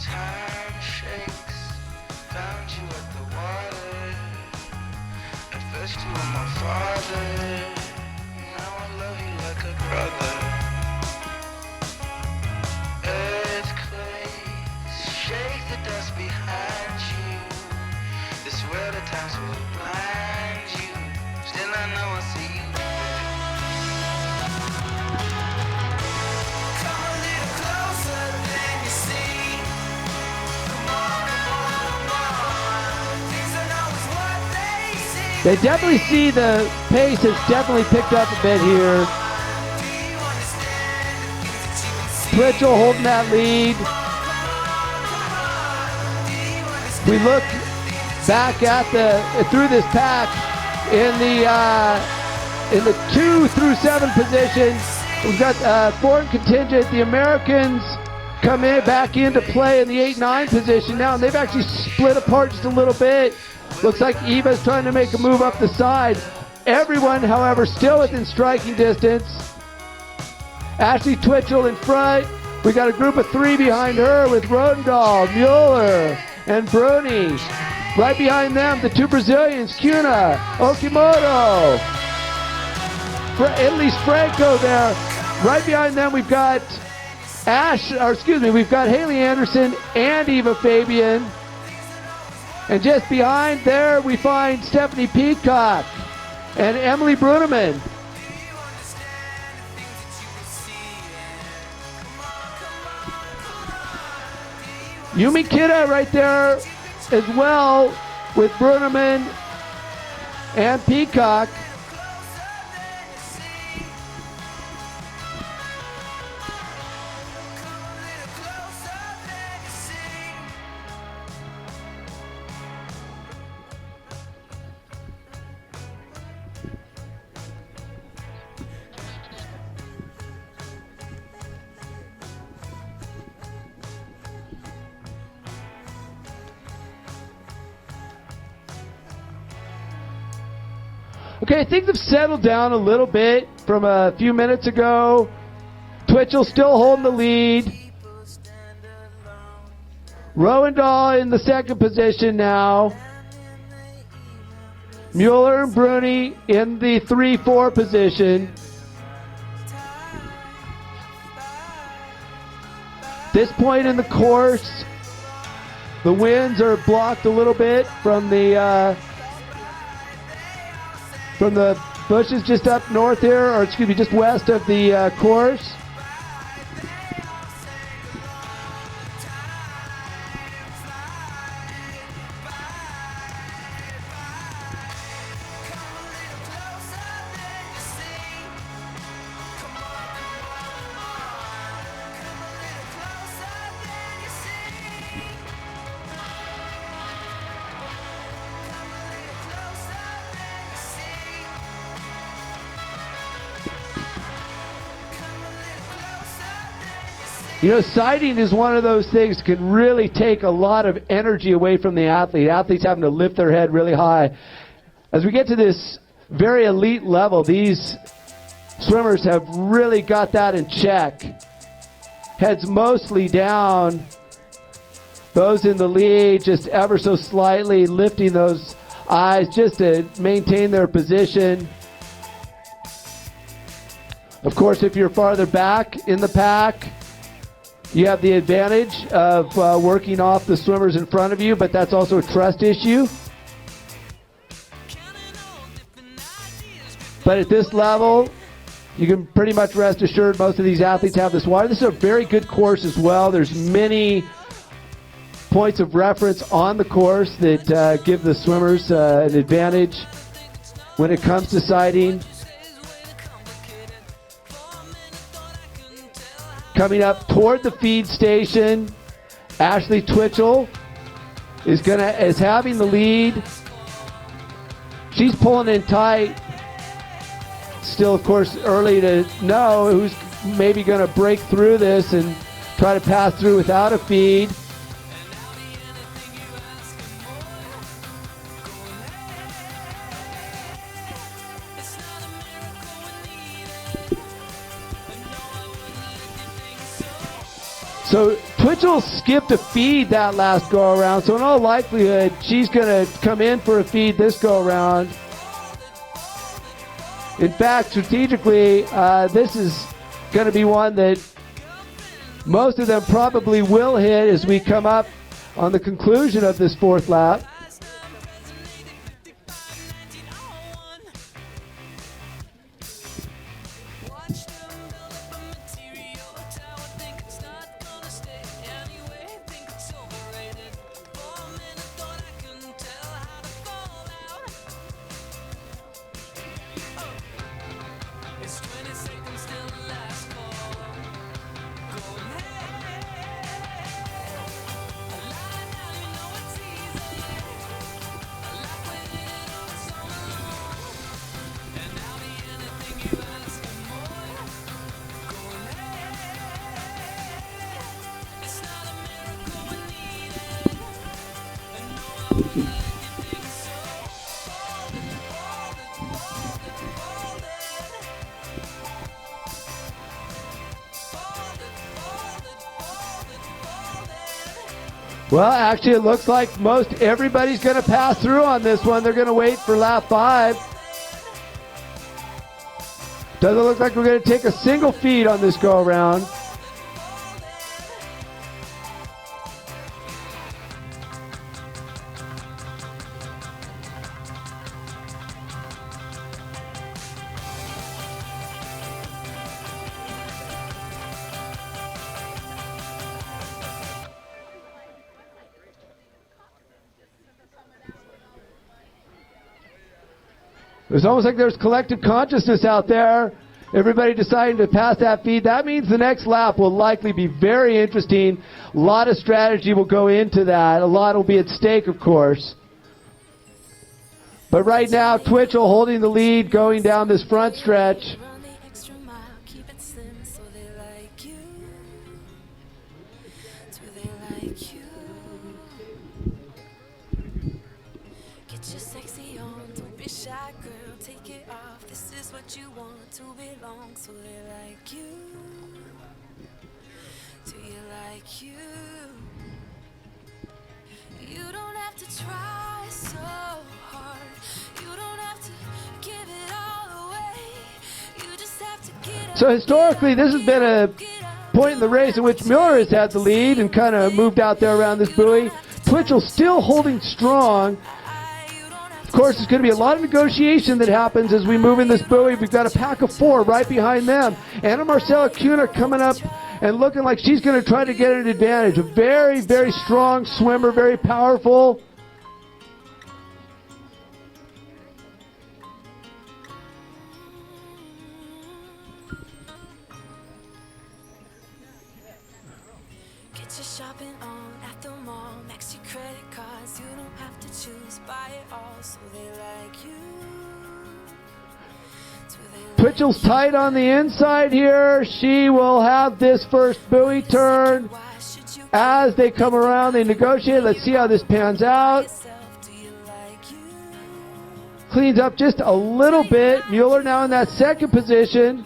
Time shakes. Found you at the water. At first you were my father. Now I love you like a brother. Earthquakes shake the dust behind you. This world at times will blind you. Still I know I see you. Come a little closer than you see. Come on, come on. Things are always what they seem.
They definitely see the pace has definitely picked up a bit here. Twitchell holding that lead. We look back at through this pack in the 2 through 7 positions. We've got foreign contingent. The Americans come in back into play in the 8-9 position now, and they've actually split apart just a little bit. Looks like Eva's trying to make a move up the side. Everyone, however, still within striking distance. Ashley Twitchell in front. We got a group of 3 behind her with Rowendahl, Mueller, and Bruni. Right behind them, the 2 Brazilians, Cunha, Okimoto, Italy's Franco there. Right behind them, we've got we've got Haley Anderson and Eva Fabian. And just behind there, we find Stephanie Peacock and Emily Bruneman. Yumi Kida right there as well with Bruneman and Peacock. Okay, things have settled down a little bit from a few minutes ago. Twitchell still holding the lead. Rowendahl in the second position now. Mueller and Bruni in the 3-4 position. This point in the course, the winds are blocked a little bit from the bushes just up north here, or excuse me, just west of the course. You know, sighting is one of those things that can really take a lot of energy away from the athlete. Athletes having to lift their head really high. As we get to this very elite level, these swimmers have really got that in check. Heads mostly down. Those in the lead just ever so slightly lifting those eyes just to maintain their position. Of course, if you're farther back in the pack, you have the advantage of working off the swimmers in front of you, but that's also a trust issue. But at this level, you can pretty much rest assured most of these athletes have this water. This is a very good course as well. There's many points of reference on the course that give the swimmers an advantage when it comes to sighting. Coming up toward the feed station, Ashley Twitchell is having the lead. She's pulling in tight. Still, of course, early to know who's maybe going to break through this and try to pass through without a feed. So Twitchell skipped a feed that last go-around, so in all likelihood, she's going to come in for a feed this go-around. In fact, strategically, this is going to be one that most of them probably will hit as we come up on the conclusion of this fourth lap. Well, actually, it looks like most everybody's going to pass through on this one. They're going to wait for lap 5. Doesn't look like we're going to take a single feed on this go-around. It's almost like there's collective consciousness out there. Everybody deciding to pass that feed. That means the next lap will likely be very interesting. A lot of strategy will go into that. A lot will be at stake, of course. But right now, Twitchell holding the lead going down this front stretch.
Get your sexy on, don't be shy, girl. Take it this what you want to belong? So they like you. Do you like you? You don't have to try so hard. You don't have to give it all away. You just have to get up.
So historically, this has been a point in the race in which Miller has had the lead and kind of moved out there around this buoy. Twitchell still holding strong. Of course, there's going to be a lot of negotiation that happens as we move in this buoy. We've got a pack of 4 right behind them. Anna Marcella Cunha coming up and looking like she's going to try to get an advantage. A very, very strong swimmer, very powerful.
Get your shopping on at the mall. Max your credit cards. You don't have to choose. Buy it all. So they like you.
Twitchell's tight on the inside here. She will have this first buoy turn. As they come around, they negotiate. Let's see how this pans out. Cleans up just a little bit. Mueller now in that second position.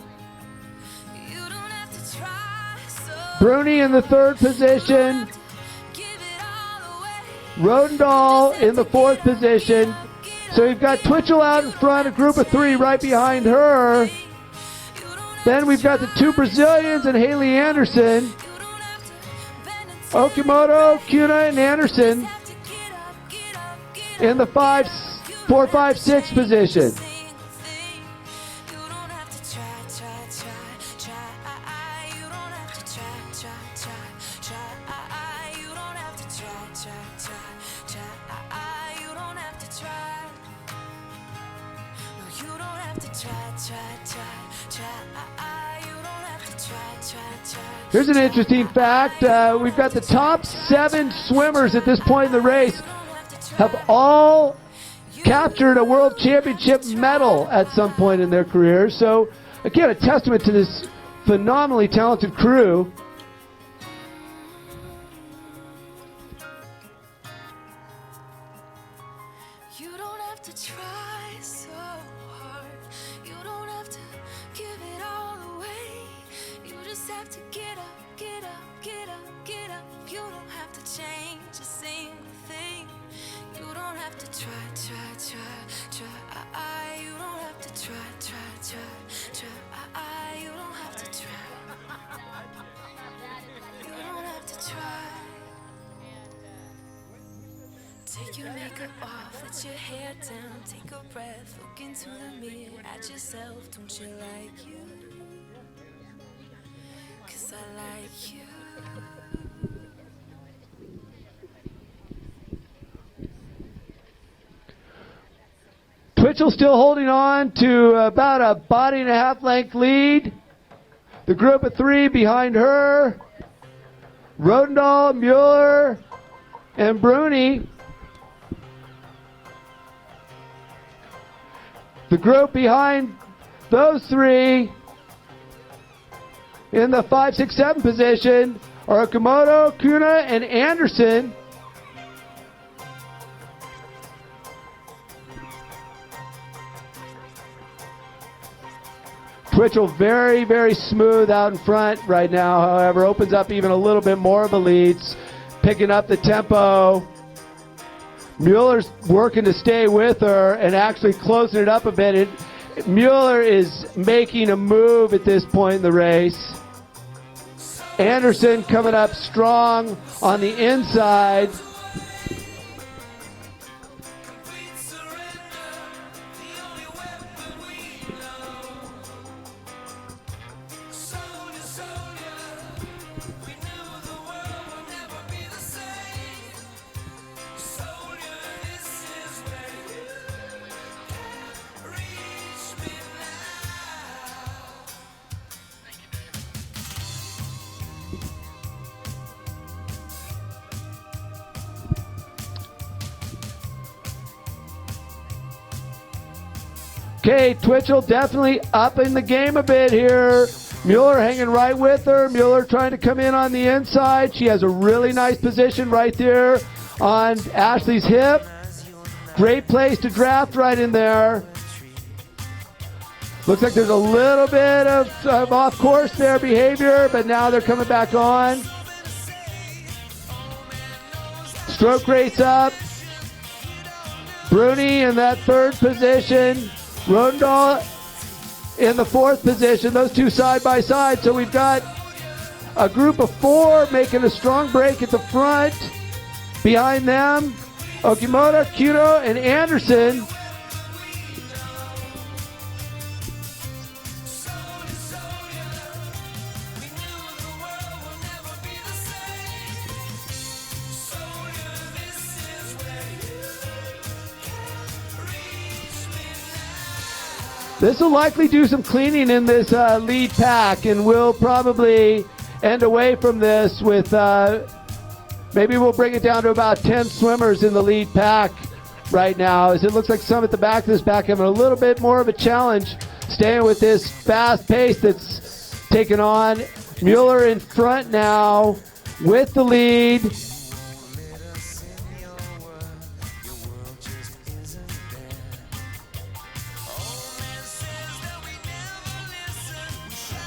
Bruni in the third position. Rodendahl in the fourth position. So we've got Twitchell out in front, a group of 3 right behind her. Then we've got the 2 Brazilians and Haley Anderson. Okimoto, Cunha, and Anderson in the 4, 5, 6 position. Here's an interesting fact. We've got the top 7 swimmers at this point in the race have all captured a world championship medal at some point in their careers. So, again, a testament to this phenomenally talented crew.
You don't have to try so hard. You don't have to give it all away. You just have to get up, get up, get up, get up. You don't have to change a single thing. You don't have to try. You don't have to try. You don't have to try. You don't have to try. Take your makeup off, let your hair down, take a breath, look into the mirror at yourself. Don't you like you? 'Cause I like you.
Twitchell still holding on to about a body and a half length lead. The group of 3 behind her. Rodendahl, Mueller, and Bruni. The group behind those 3 in the 5, 6, 7 position are Okamoto, Cunha, and Anderson. Twitchell very, very smooth out in front right now, however, opens up even a little bit more of a lead, picking up the tempo. Mueller's working to stay with her and actually closing it up a bit. Mueller is making a move at this point in the race. Anderson coming up strong on the inside. Okay, Twitchell definitely upping the game a bit here. Mueller hanging right with her. Mueller trying to come in on the inside. She has a really nice position right there on Ashley's hip. Great place to draft right in there. Looks like there's a little bit of off-course there behavior, but now they're coming back on. Stroke rate's up. Bruni in that third position. Rodendahl in the fourth position. Those two side by side. So we've got a group of four making a strong break at the front. Behind them, Okimoto, Kudo, and Anderson. This will likely do some cleaning in this lead pack, and we'll probably end away from this with maybe we'll bring it down to about 10 swimmers in the lead pack right now, as it looks like some at the back of this pack having a little bit more of a challenge staying with this fast pace that's taken on. Mueller in front now with the lead.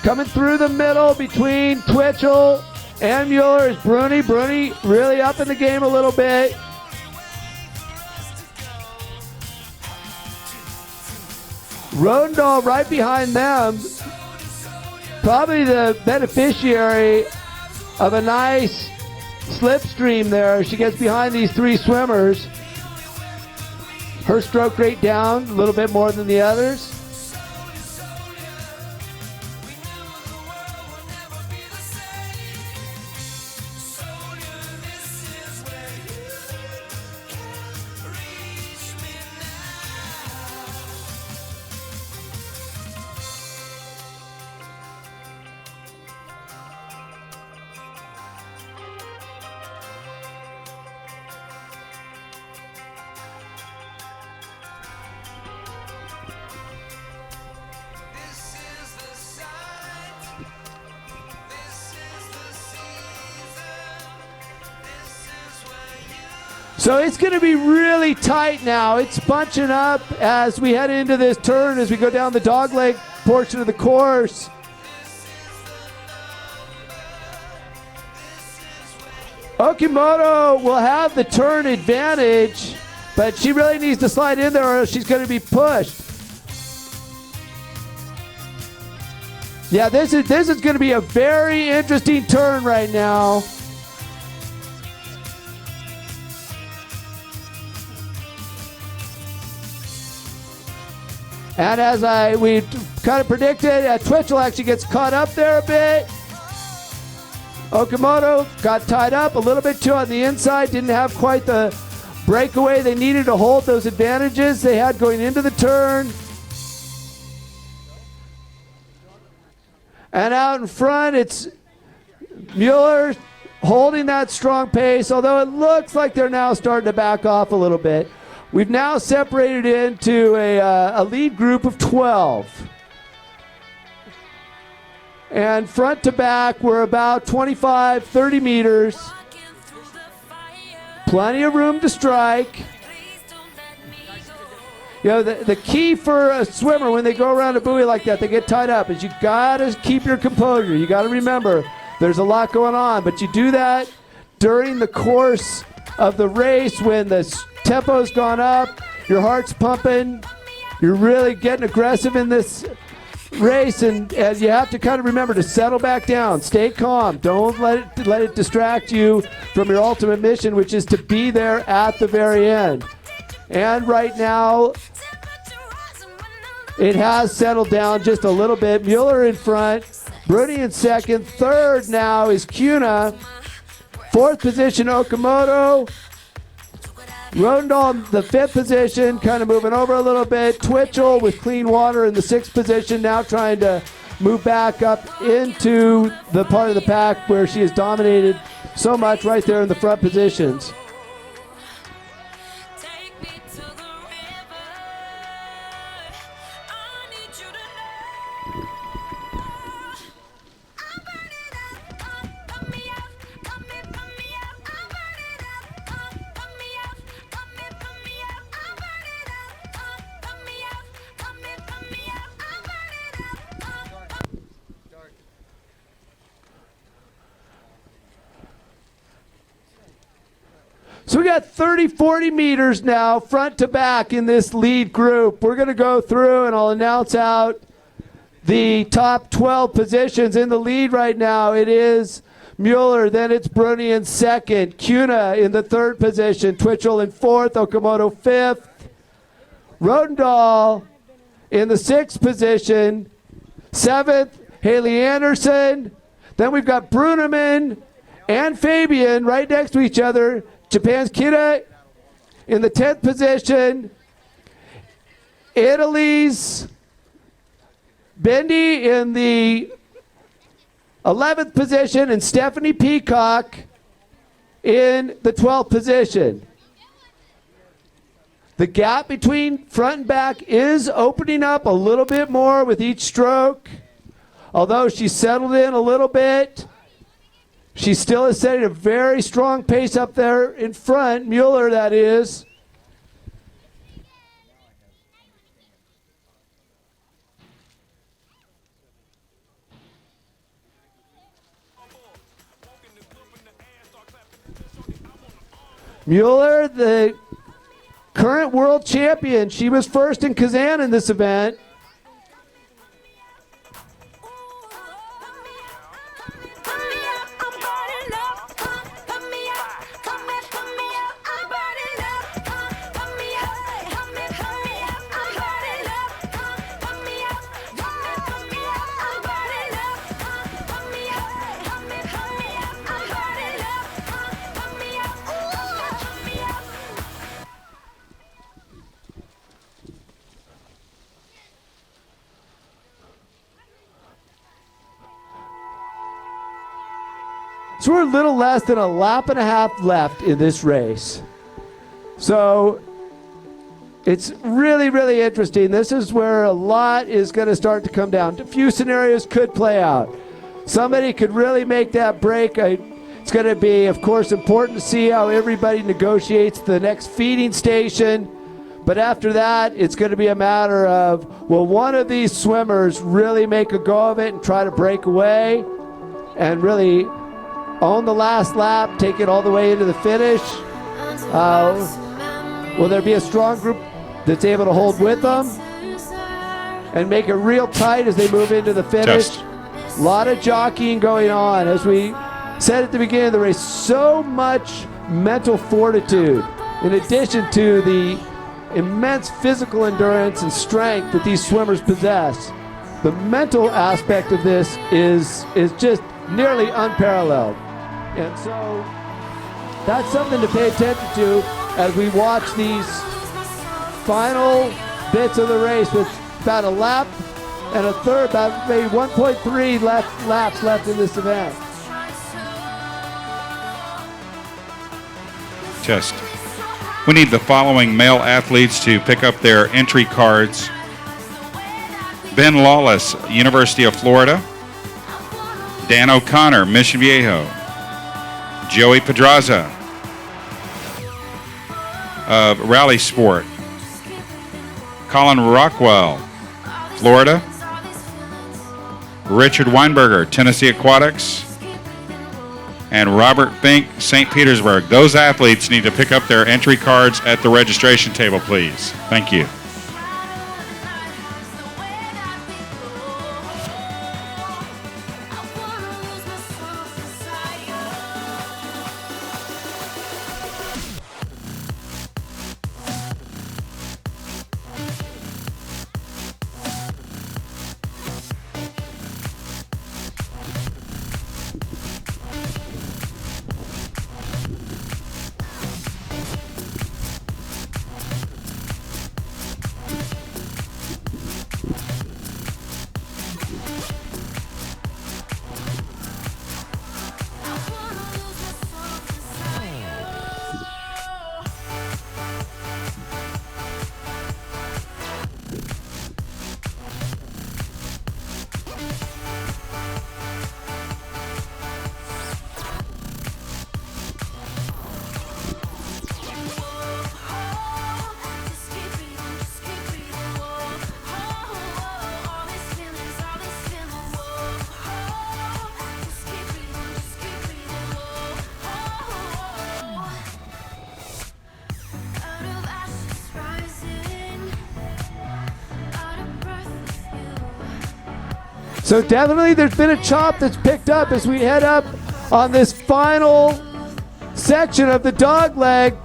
Coming through the middle between Twitchell and Mueller is Bruni. Bruni really up in the game a little bit. Rodendahl right behind them. Probably the beneficiary of a nice slipstream there. She gets behind these three swimmers. Her stroke rate down a little bit more than the others. So it's going to be really tight now. It's bunching up as we head into this turn, as we go down the dogleg portion of the course. Okimoto will have the turn advantage, but she really needs to slide in there or else she's going to be pushed. Yeah, this is going to be a very interesting turn right now. And as we kind of predicted, Twitchell actually gets caught up there a bit. Okimoto got tied up a little bit too on the inside, didn't have quite the breakaway they needed to hold those advantages they had going into the turn. And out in front, it's Mueller holding that strong pace, although it looks like they're now starting to back off a little bit. We've now separated into a lead group of 12. And front to back, we're about 25, 30 meters. Plenty of room to strike. You know, the key for a swimmer when they go around a buoy like that, they get tied up, is you got to keep your composure. You got to remember there's a lot going on, but you do that during the course of the race when the tempo's gone up, your heart's pumping, you're really getting aggressive in this race, and you have to kind of remember to settle back down, stay calm, don't let it distract you from your ultimate mission, which is to be there at the very end. And right now, it has settled down just a little bit. Mueller in front, Bruni in second, third now is Kuna, fourth position Okimoto, Rodendahl, the fifth position, kind of moving over a little bit. Twitchell with clean water in the sixth position, now trying to move back up into the part of the pack where she has dominated so much right there in the front positions. So we got 30, 40 meters now, front to back in this lead group. We're going to go through and I'll announce out the top 12 positions in the lead right now. It is Mueller, then it's Bruni in second, Kuna in the third position, Twitchell in fourth, Okamoto fifth, Rodendahl in the sixth position, seventh, Haley Anderson. Then we've got Bruneman and Fabian right next to each other. Japan's Kida in the 10th position. Italy's Bendy in the 11th position, and Stephanie Peacock in the 12th position. The gap between front and back is opening up a little bit more with each stroke. Although she's settled in a little bit, she still is setting a very strong pace up there in front, Mueller that is. Mueller, the current world champion. She was first in Kazan in this event. So we're a little less than a lap and a half left in this race. So it's really, really interesting. This is where a lot is going to start to come down. A few scenarios could play out. Somebody could really make that break. It's going to be, of course, important to see how everybody negotiates the next feeding station. But after that, it's going to be a matter of, will one of these swimmers really make a go of it and try to break away and really own the last lap, take it all the way into the finish? Will there be a strong group that's able to hold with them and make it real tight as they move into the finish? A lot of jockeying going on. As we said at the beginning of the race, so much mental fortitude in addition to the immense physical endurance and strength that these swimmers possess. The mental aspect of this is just nearly unparalleled. And so that's something to pay attention to as we watch these final bits of the race with about a lap and a third, about maybe 1.3 laps left in this event.
Test. We need the following male athletes to pick up their entry cards. Ben Lawless, University of Florida. Dan O'Connor, Mission Viejo. Joey Pedraza of Rally Sport. Colin Rockwell, Florida. Richard Weinberger, Tennessee Aquatics. And Robert Fink, St. Petersburg. Those athletes need to pick up their entry cards at the registration table, please. Thank you.
So definitely there's been a chop that's picked up as we head up on this final section of the dog leg.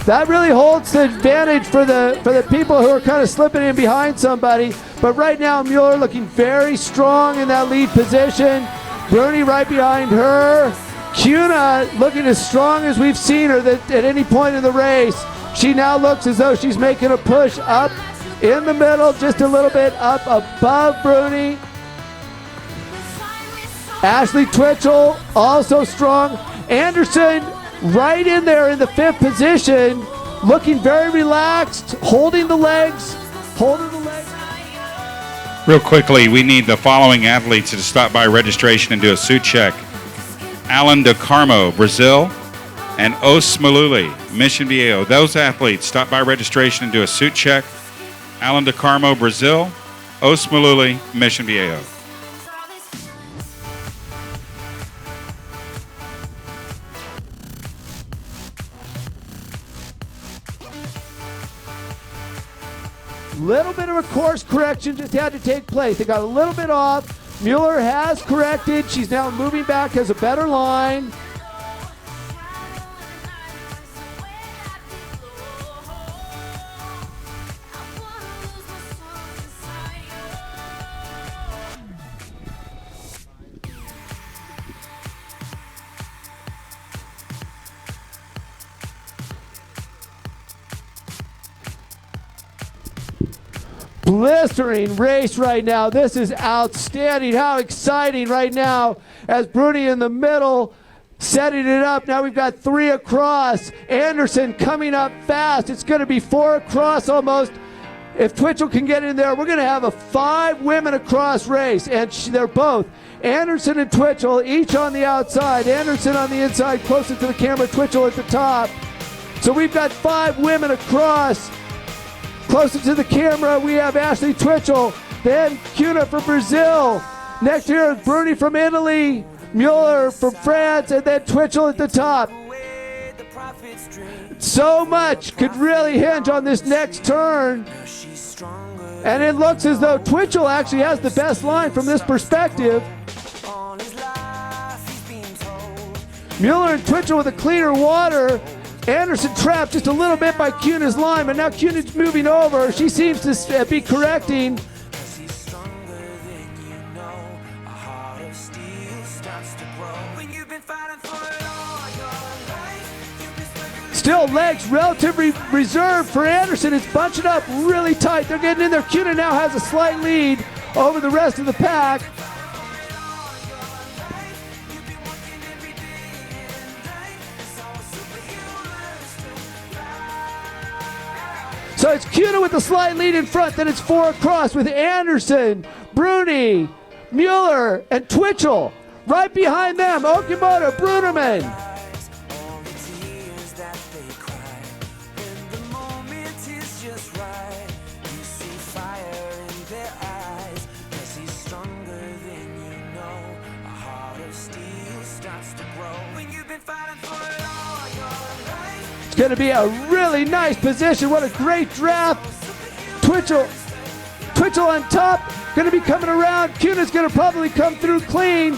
That really holds the advantage for the people who are kind of slipping in behind somebody. But right now, Mueller looking very strong in that lead position. Bruni right behind her. Cuna looking as strong as we've seen her at any point in the race. She now looks as though she's making a push up in the middle, just a little bit up above Bruni. Ashley Twitchell also strong. Anderson right in there in the 5th position, looking very relaxed, holding the legs.
Real quickly, we need the following athletes to stop by registration and do a suit check. Alan De Carmo, Brazil, and Os Maluli, Mission Viejo. Those athletes stop by registration and do a suit check. Alan De Carmo, Brazil, Os Maluli, Mission Viejo.
Little bit of a course correction just had to take place. They got a little bit off. Mueller has corrected. She's now moving back, has a better line. Blistering race right now. This is outstanding. How exciting right now as Bruni in the middle setting it up. Now we've got 3 across. Anderson coming up fast. It's going to be 4 across almost. If Twitchell can get in there, we're going to have a 5 women across race, and they're both Anderson and Twitchell each on the outside. Anderson on the inside closer to the camera, Twitchell at the top. So we've got 5 women across. Closer to the camera, we have Ashley Twitchell, then Cuna from Brazil. Next here is Bruni from Italy, Mueller from France, and then Twitchell at the top. So much could really hinge on this next turn. And it looks as though Twitchell actually has the best line from this perspective. Mueller and Twitchell with a cleaner water. Anderson trapped just a little bit by Cuna's line, but now Cuna's moving over. She seems to be correcting. Still legs relatively reserved for Anderson. It's bunching up really tight. They're getting in there. Cuna now has a slight lead over the rest of the pack. So it's Cuna with the slight lead in front, then it's 4 across with Anderson, Bruni, Mueller, and Twitchell. Right behind them, Okimoto, Brunerman. It's going to be a really nice position. What a great draft. Twitchell on top. Going to be coming around. Cuna's going to probably come through clean.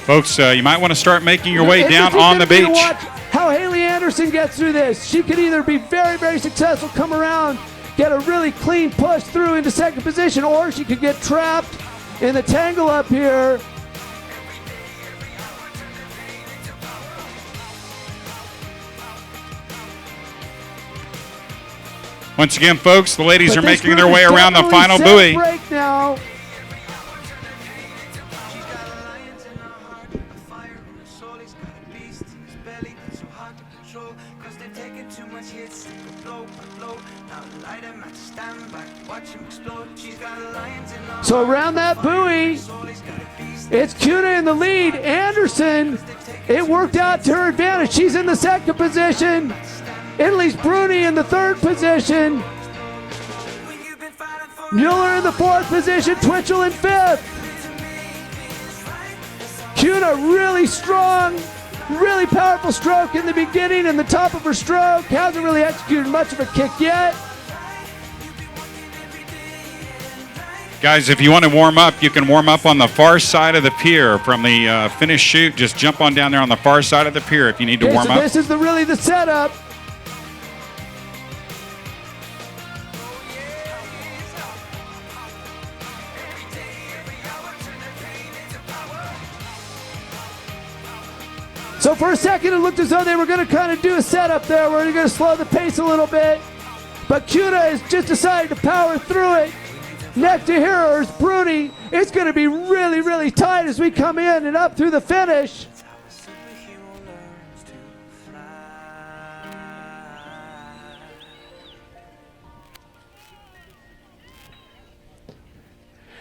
Folks, you might want to start making your way down on the beach.
Watch how Haley Anderson gets through this. She could either be very, very successful, come around, get a really clean push through into second position, or she could get trapped in the tangle up here.
Once again, folks, the ladies are making their way around the final buoy.
Break now. So around that buoy, it's Cuna in the lead. Anderson, it worked out to her advantage. She's in the second position. Italy's Bruni in the 3rd position. Mueller in the 4th position. Twitchell in 5th. Kuna really strong, really powerful stroke in the beginning and the top of her stroke. Hasn't really executed much of a kick yet.
Guys, if you want to warm up, you can warm up on the far side of the pier from the finish chute. Just jump on down there on the far side of the pier if you need to warm
so
up.
This is really the setup. So for a second, it looked as though they were going to kind of do a setup there. We're going to slow the pace a little bit. But Kuna has just decided to power through it. Next to her is Bruni. It's going to be really, really tight as we come in and up through the finish.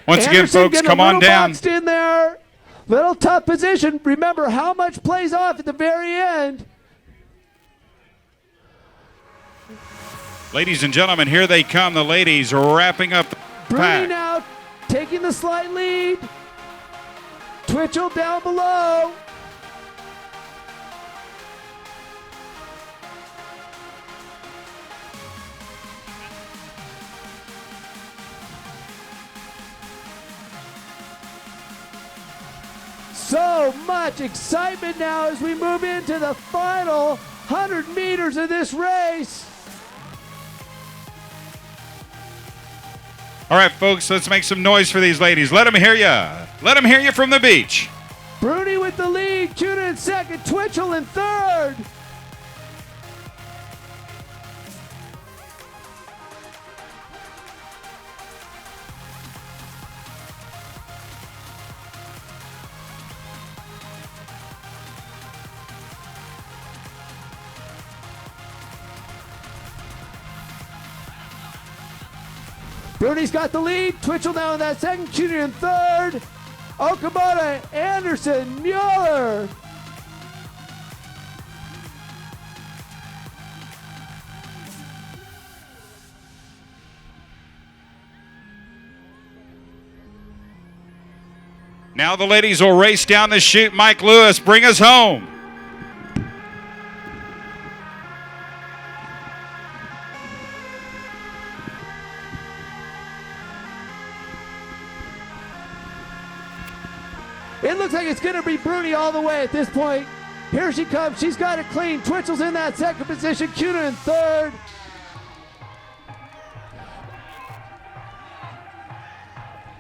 Once again, folks, come on down.
Boxed in there. Little tough position. Remember how much plays off at the very end.
Ladies and gentlemen, here they come. The ladies wrapping up the
Bruni
pack.
now taking the slight lead. Twitchell down below. So much excitement now as we move into the final 100 meters of this race.
All right, folks, let's make some noise for these ladies. Let them hear you. Let them hear you from the beach.
Bruni with the lead, Kuna in second, Twitchell in third. Bruni's got the lead. Twitchell now in that second. Kuna in third. Okamoto, Anderson, Mueller.
Now the ladies will race down the chute. Mike Lewis, bring us home.
It looks like it's going to be Bruni all the way at this point. Here she comes. She's got it clean. Twitchell's in that second position. Kuna in third.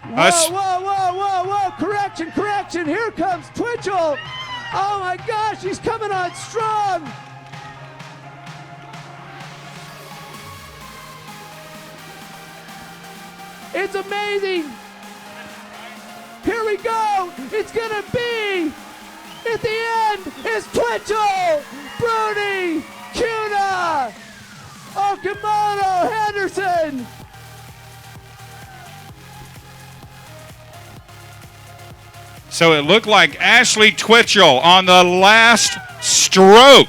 Whoa. Correction. Here comes Twitchell. Oh, my gosh. She's coming on strong. It's amazing. Here we go. It's going to be, at the end, is Twitchell, Bruni, Kuna, Okamoto, Henderson.
So it looked like Ashley Twitchell on the last stroke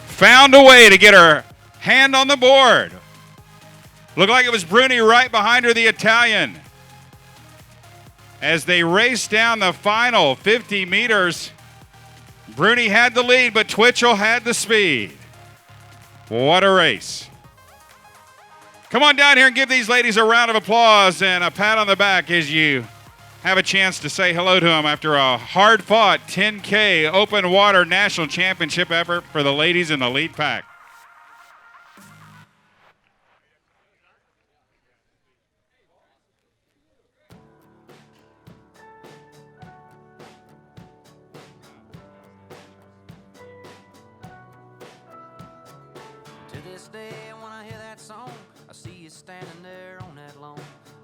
found a way to get her hand on the board. Looked like it was Bruni right behind her, the Italian. As they raced down the final 50 meters, Bruni had the lead, but Twitchell had the speed. What a race. Come on down here and give these ladies a round of applause and a pat on the back as you have a chance to say hello to them after a hard-fought 10K open water national championship effort for the ladies in the lead pack.
To this day, when I hear that song, I see you standing there on that lawn.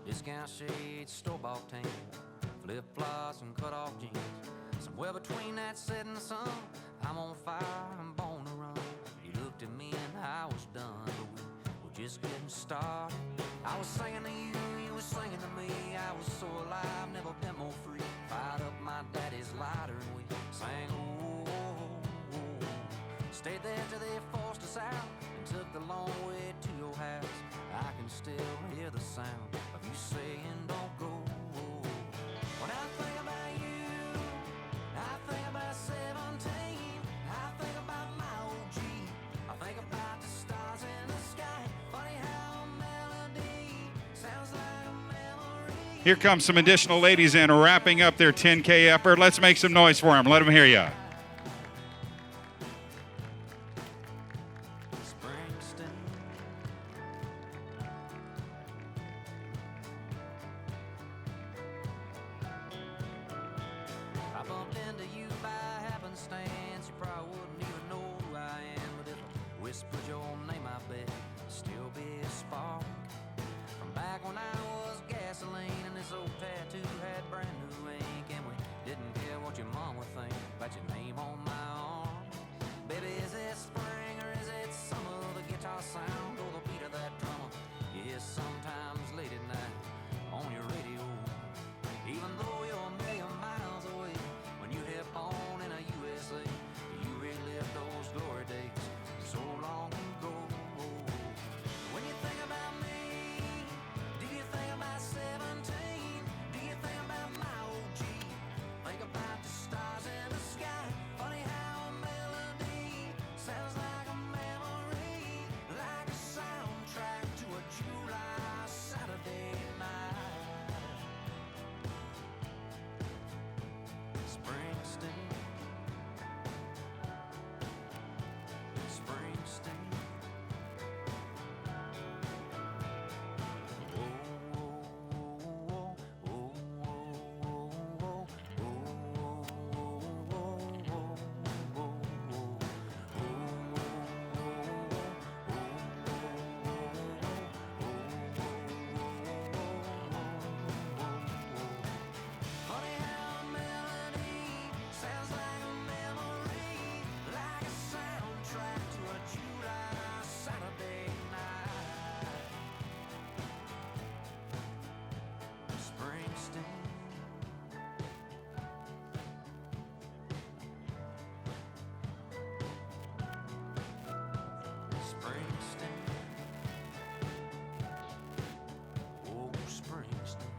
Discount shades, store-bought tan, flip-flops and cut-off jeans. Somewhere between that setting sun, I'm on fire, I'm born to run. You looked at me and I was done, but we were just getting started. I was singing to you, you were singing to me. I was so alive, never been more free. Fired up my daddy's lighter and we sang, oh, oh, oh. Stayed there till they forced us out and took the long way to your house. I can still hear the sound of you saying don't go. When I think about you
Here comes some additional ladies in wrapping up their 10K effort. Let's make some noise for them. Let them hear you.
I bumped into you by happenstance. You probably wouldn't even know who I am, but if I whispered your name, I bet it'd still be a spark. From back when I was gasoline and this old tattoo had brand new ink, and we didn't care what your mom would think about your name on my arm. Baby, is it spring or is it summer? The guitar sound or the beat of that drummer? Yes, sometimes late at night on your radio. Even though you're a million miles away, when you hit on in a USA, you relive those glory days so long ago. When you think about me, do you think about 17? Do you think about my OG? Think about the stars in the sky. Funny how a melody sounds like a memory, like a soundtrack to a July Saturday night. Springsteen, Springsteen. Funny how a melody sounds like a memory, like a soundtrack to a July Saturday night. Springsteen. Springsteen. Oh, Springsteen.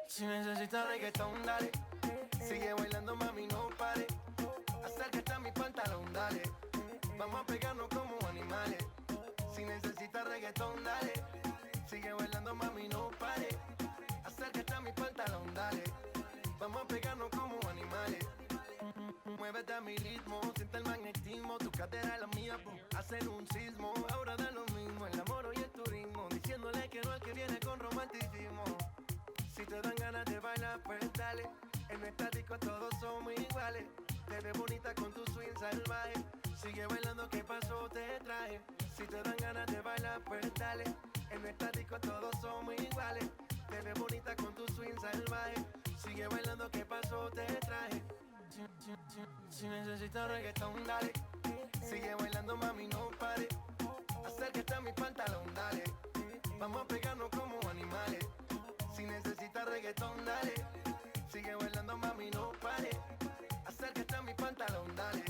Si necesitas reggaetón, dale. Sigue bailando, mami, no pare. Acércate a mi pantalón, dale. Vamos a pegarnos como animales. Si necesitas reggaetón, dale. Sigue bailando, mami, no pare. Acércate a mi pantalón, dale. Vamos a pegarnos como animales. Muévete a mi ritmo, siente el magnetismo. Tu cadera es la mía, hacen un sismo. Ahora da lo mismo, el amor y el turismo. Diciéndole que no al que viene con romanticismo. Si te dan ganas de bailar, pues dale. En esta disco todos somos iguales. Te ves bonita con tu swing salvaje. Sigue bailando, ¿qué pasó? Te traje. Si te dan ganas de bailar, pues dale. En esta disco todos somos iguales. Te ves bonita con tu swing salvaje. Sigue bailando, ¿qué pasó? Te traje. Si necesitas reggaetón, dale. Sigue bailando, mami, no pare. Acércate a mi pantalón, dale. Vamos a pegarnos como animales. Si necesitas reggaetón, dale. Sigue bailando, mami, no pare. Acércate a mi pantalón, dale.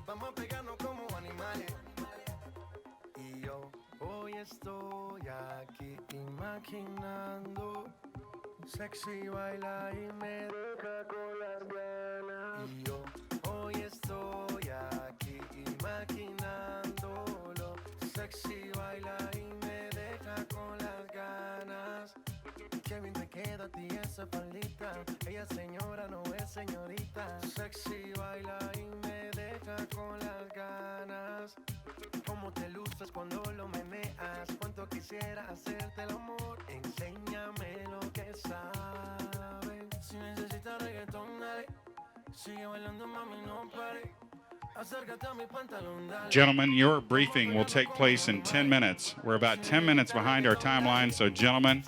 Vamos a pegarnos como animales. Y yo hoy estoy aquí imaginando. Sexy baila y me deja con las ganas. Y yo hoy estoy aquí imaginándolo. Sexy baila y me deja
Qué bien te queda a ti esa faldita. Ella señora, no es señorita. Sexy baila y me deja con las ganas. Cómo te luces cuando lo meneas. Cuánto quisiera hacerte el amor. Enséñame lo que sabes. Si necesitas reggaetón, dale. Sigue bailando, mami, no pare. Acércate a mi pantalón, dale.
Gentlemen, your briefing will take place in 10 minutes. We're about 10 minutes behind our timeline, so gentlemen,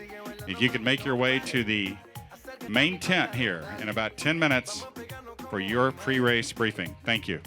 if you could make your way to the main tent here in about 10 minutes for your pre-race briefing. Thank you.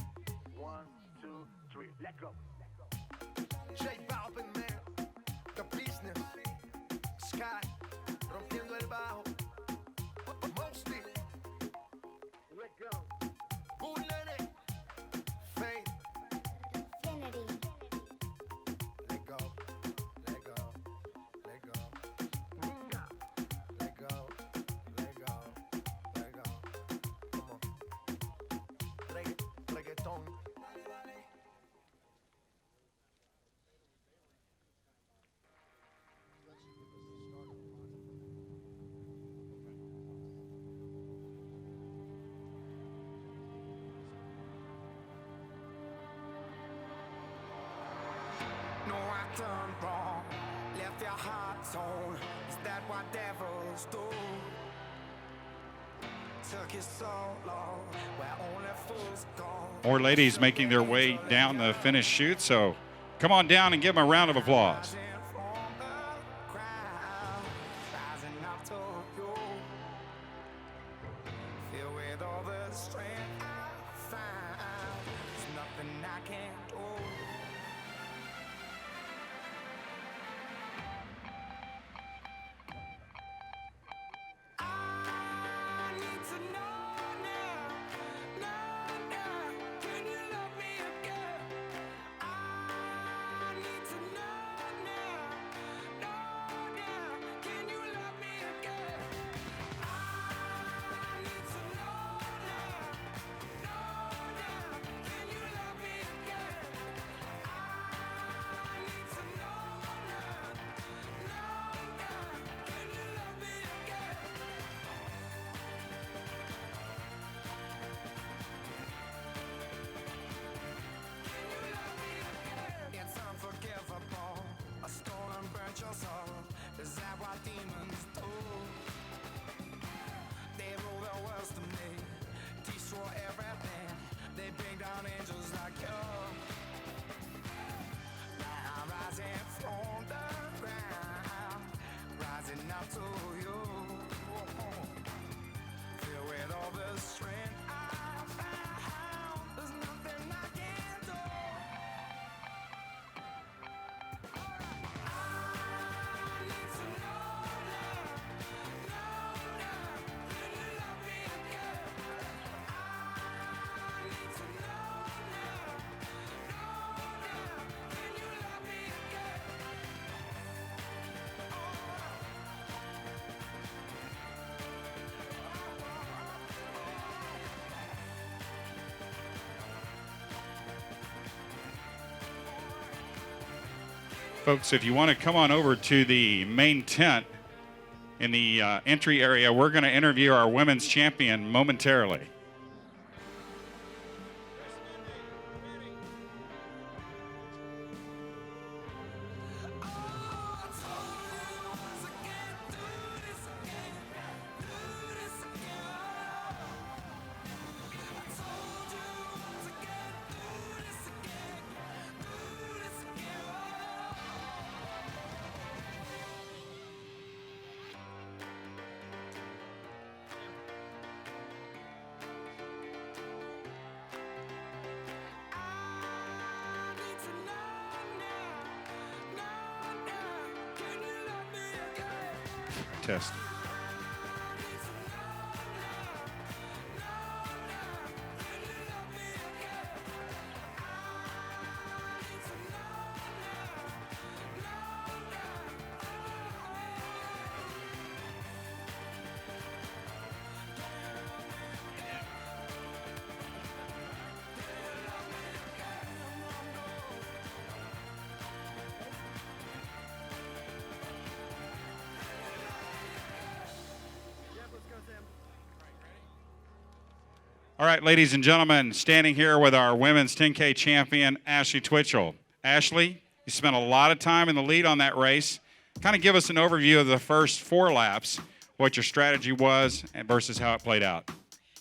No, I done wrong, left your heart torn. Is that what devils do? Took you so long, where only fools go.
More ladies making their way down the finish chute, so come on down and give them a round of applause.
Rising up to you, filled with all the strength I find. There's nothing I can't do. It's unforgivable. A stolen burnt your soul. Is that what demons do? They rule the world to me, destroy everything. They bring down angels like you. Now I'm rising from the ground, rising up to you. Filled with all the strength I found. There's nothing I can't do.
Folks, if you want to come on over to the main tent in the entry area, we're going to interview our women's champion momentarily. Test. All right, ladies and gentlemen, standing here with our women's 10K champion, Ashley Twitchell. Ashley, you spent a lot of time in the lead on that race. Kind of give us an overview of the first 4 laps, what your strategy was versus how it played out.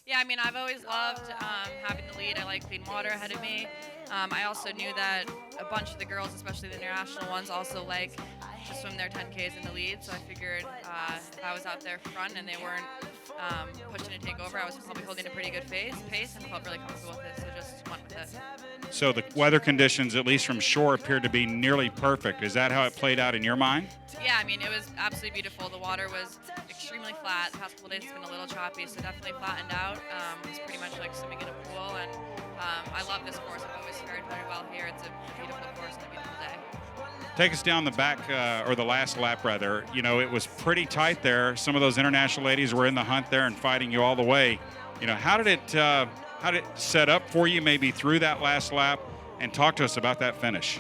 Yeah, I mean, I've always loved having the lead. I like clean water ahead of me. I also knew that a bunch of the girls, especially the international ones, also like to swim their 10Ks in the lead. So I figured if I was out there front and they weren't pushing to take over, I was probably holding a pretty good pace and felt really comfortable with it. So just went with it.
So the weather conditions, at least from shore, appeared to be nearly perfect. Is that how it played out in your mind?
Yeah, I mean, it was absolutely beautiful. The water was extremely flat. The past couple days it's been a little choppy, so definitely flattened out. It's pretty much like swimming in a pool, and I love this course. I've always fared very well here. It's a beautiful course and a beautiful day.
Take us down the back, or the last lap, rather. You know, it was pretty tight there. Some of those international ladies were in the hunt there and fighting you all the way. You know, how did it set up for you maybe through that last lap? And talk to us about that finish.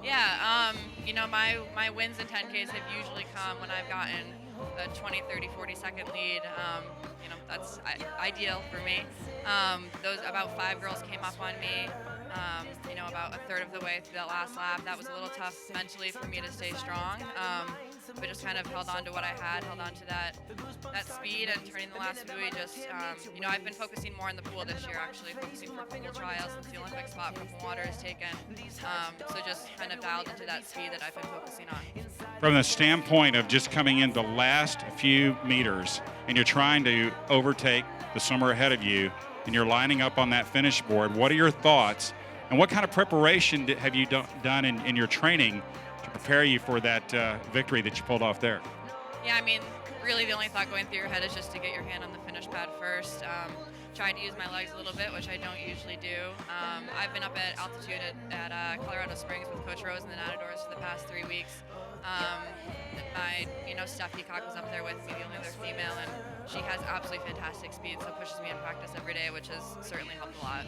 Yeah, you know, my wins in 10Ks have usually come when I've gotten a 20, 30, 40-second lead. You know, that's ideal for me. Those about 5 girls came up on me. You know, about a third of the way through that last lap. That was a little tough mentally for me to stay strong, but just kind of held on to what I had, held on to that speed and turning the last buoy. Just, you know, I've been focusing more in the pool this year, actually, focusing for pool trials since the Olympic spot for pool water is taken. So just kind of dialed into that speed that I've been focusing on.
From the standpoint of just coming in the last few meters and you're trying to overtake the swimmer ahead of you and you're lining up on that finish board, what are your thoughts and what kind of preparation have you done in your training to prepare you for that victory that you pulled off there?
Yeah, I mean, really the only thought going through your head is just to get your hand on the finish pad first. Tried to use my legs a little bit, which I don't usually do. I've been up at altitude at Colorado Springs with Coach Rose and the Natadors for the past 3 weeks. Steph Peacock was up there with me, the only other female, and she has absolutely fantastic speed, so pushes me in practice every day, which has certainly helped a lot.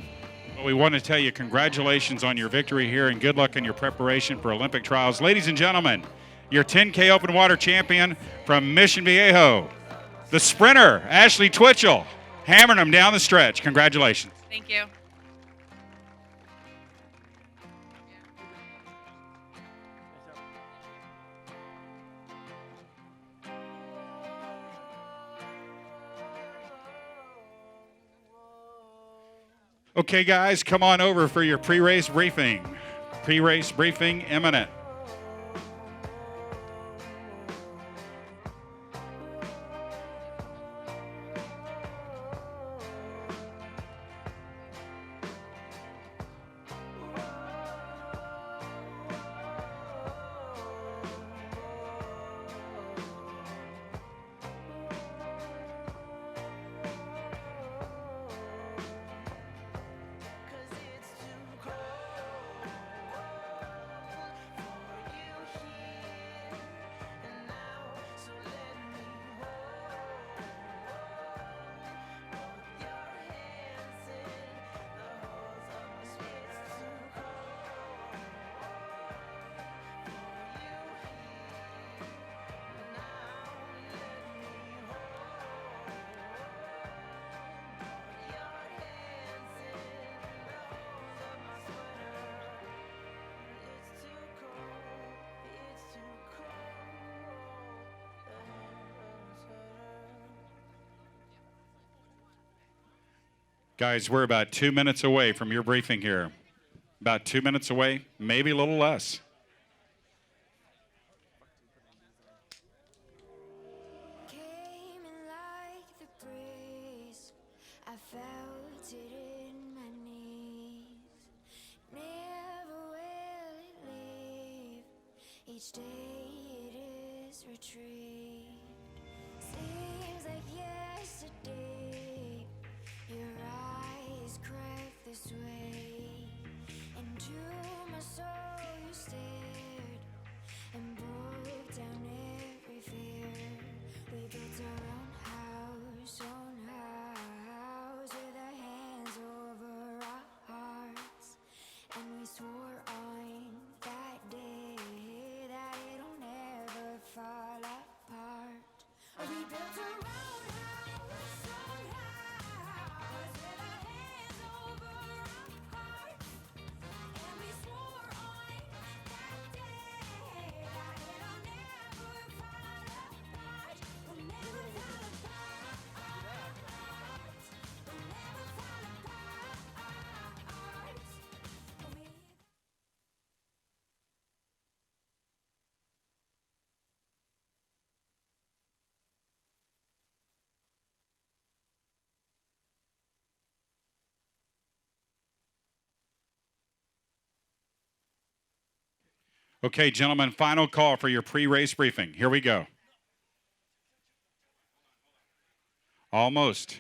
Well, we want to tell you congratulations on your victory here and good luck in your preparation for Olympic trials. Ladies and gentlemen, your 10K open water champion from Mission Viejo, the sprinter, Ashley Twitchell, hammering them down the stretch. Congratulations.
Thank you.
Okay, guys, come on over for your pre-race briefing. Pre-race briefing imminent. Guys, we're about 2 minutes away from your briefing here. About 2 minutes away, maybe a little less.
Came in like the breeze. I felt it in my knees. Never will it leave. Each day it is retrieved. Seems like yesterday. Your eyes cracked this way. Into my soul you stared and broke down every fear. We built our own house with our hands over our hearts. And we swore on that day that it'll never fall apart. We built our own house.
Okay, gentlemen, final call for your pre-race briefing. Here we go. Almost.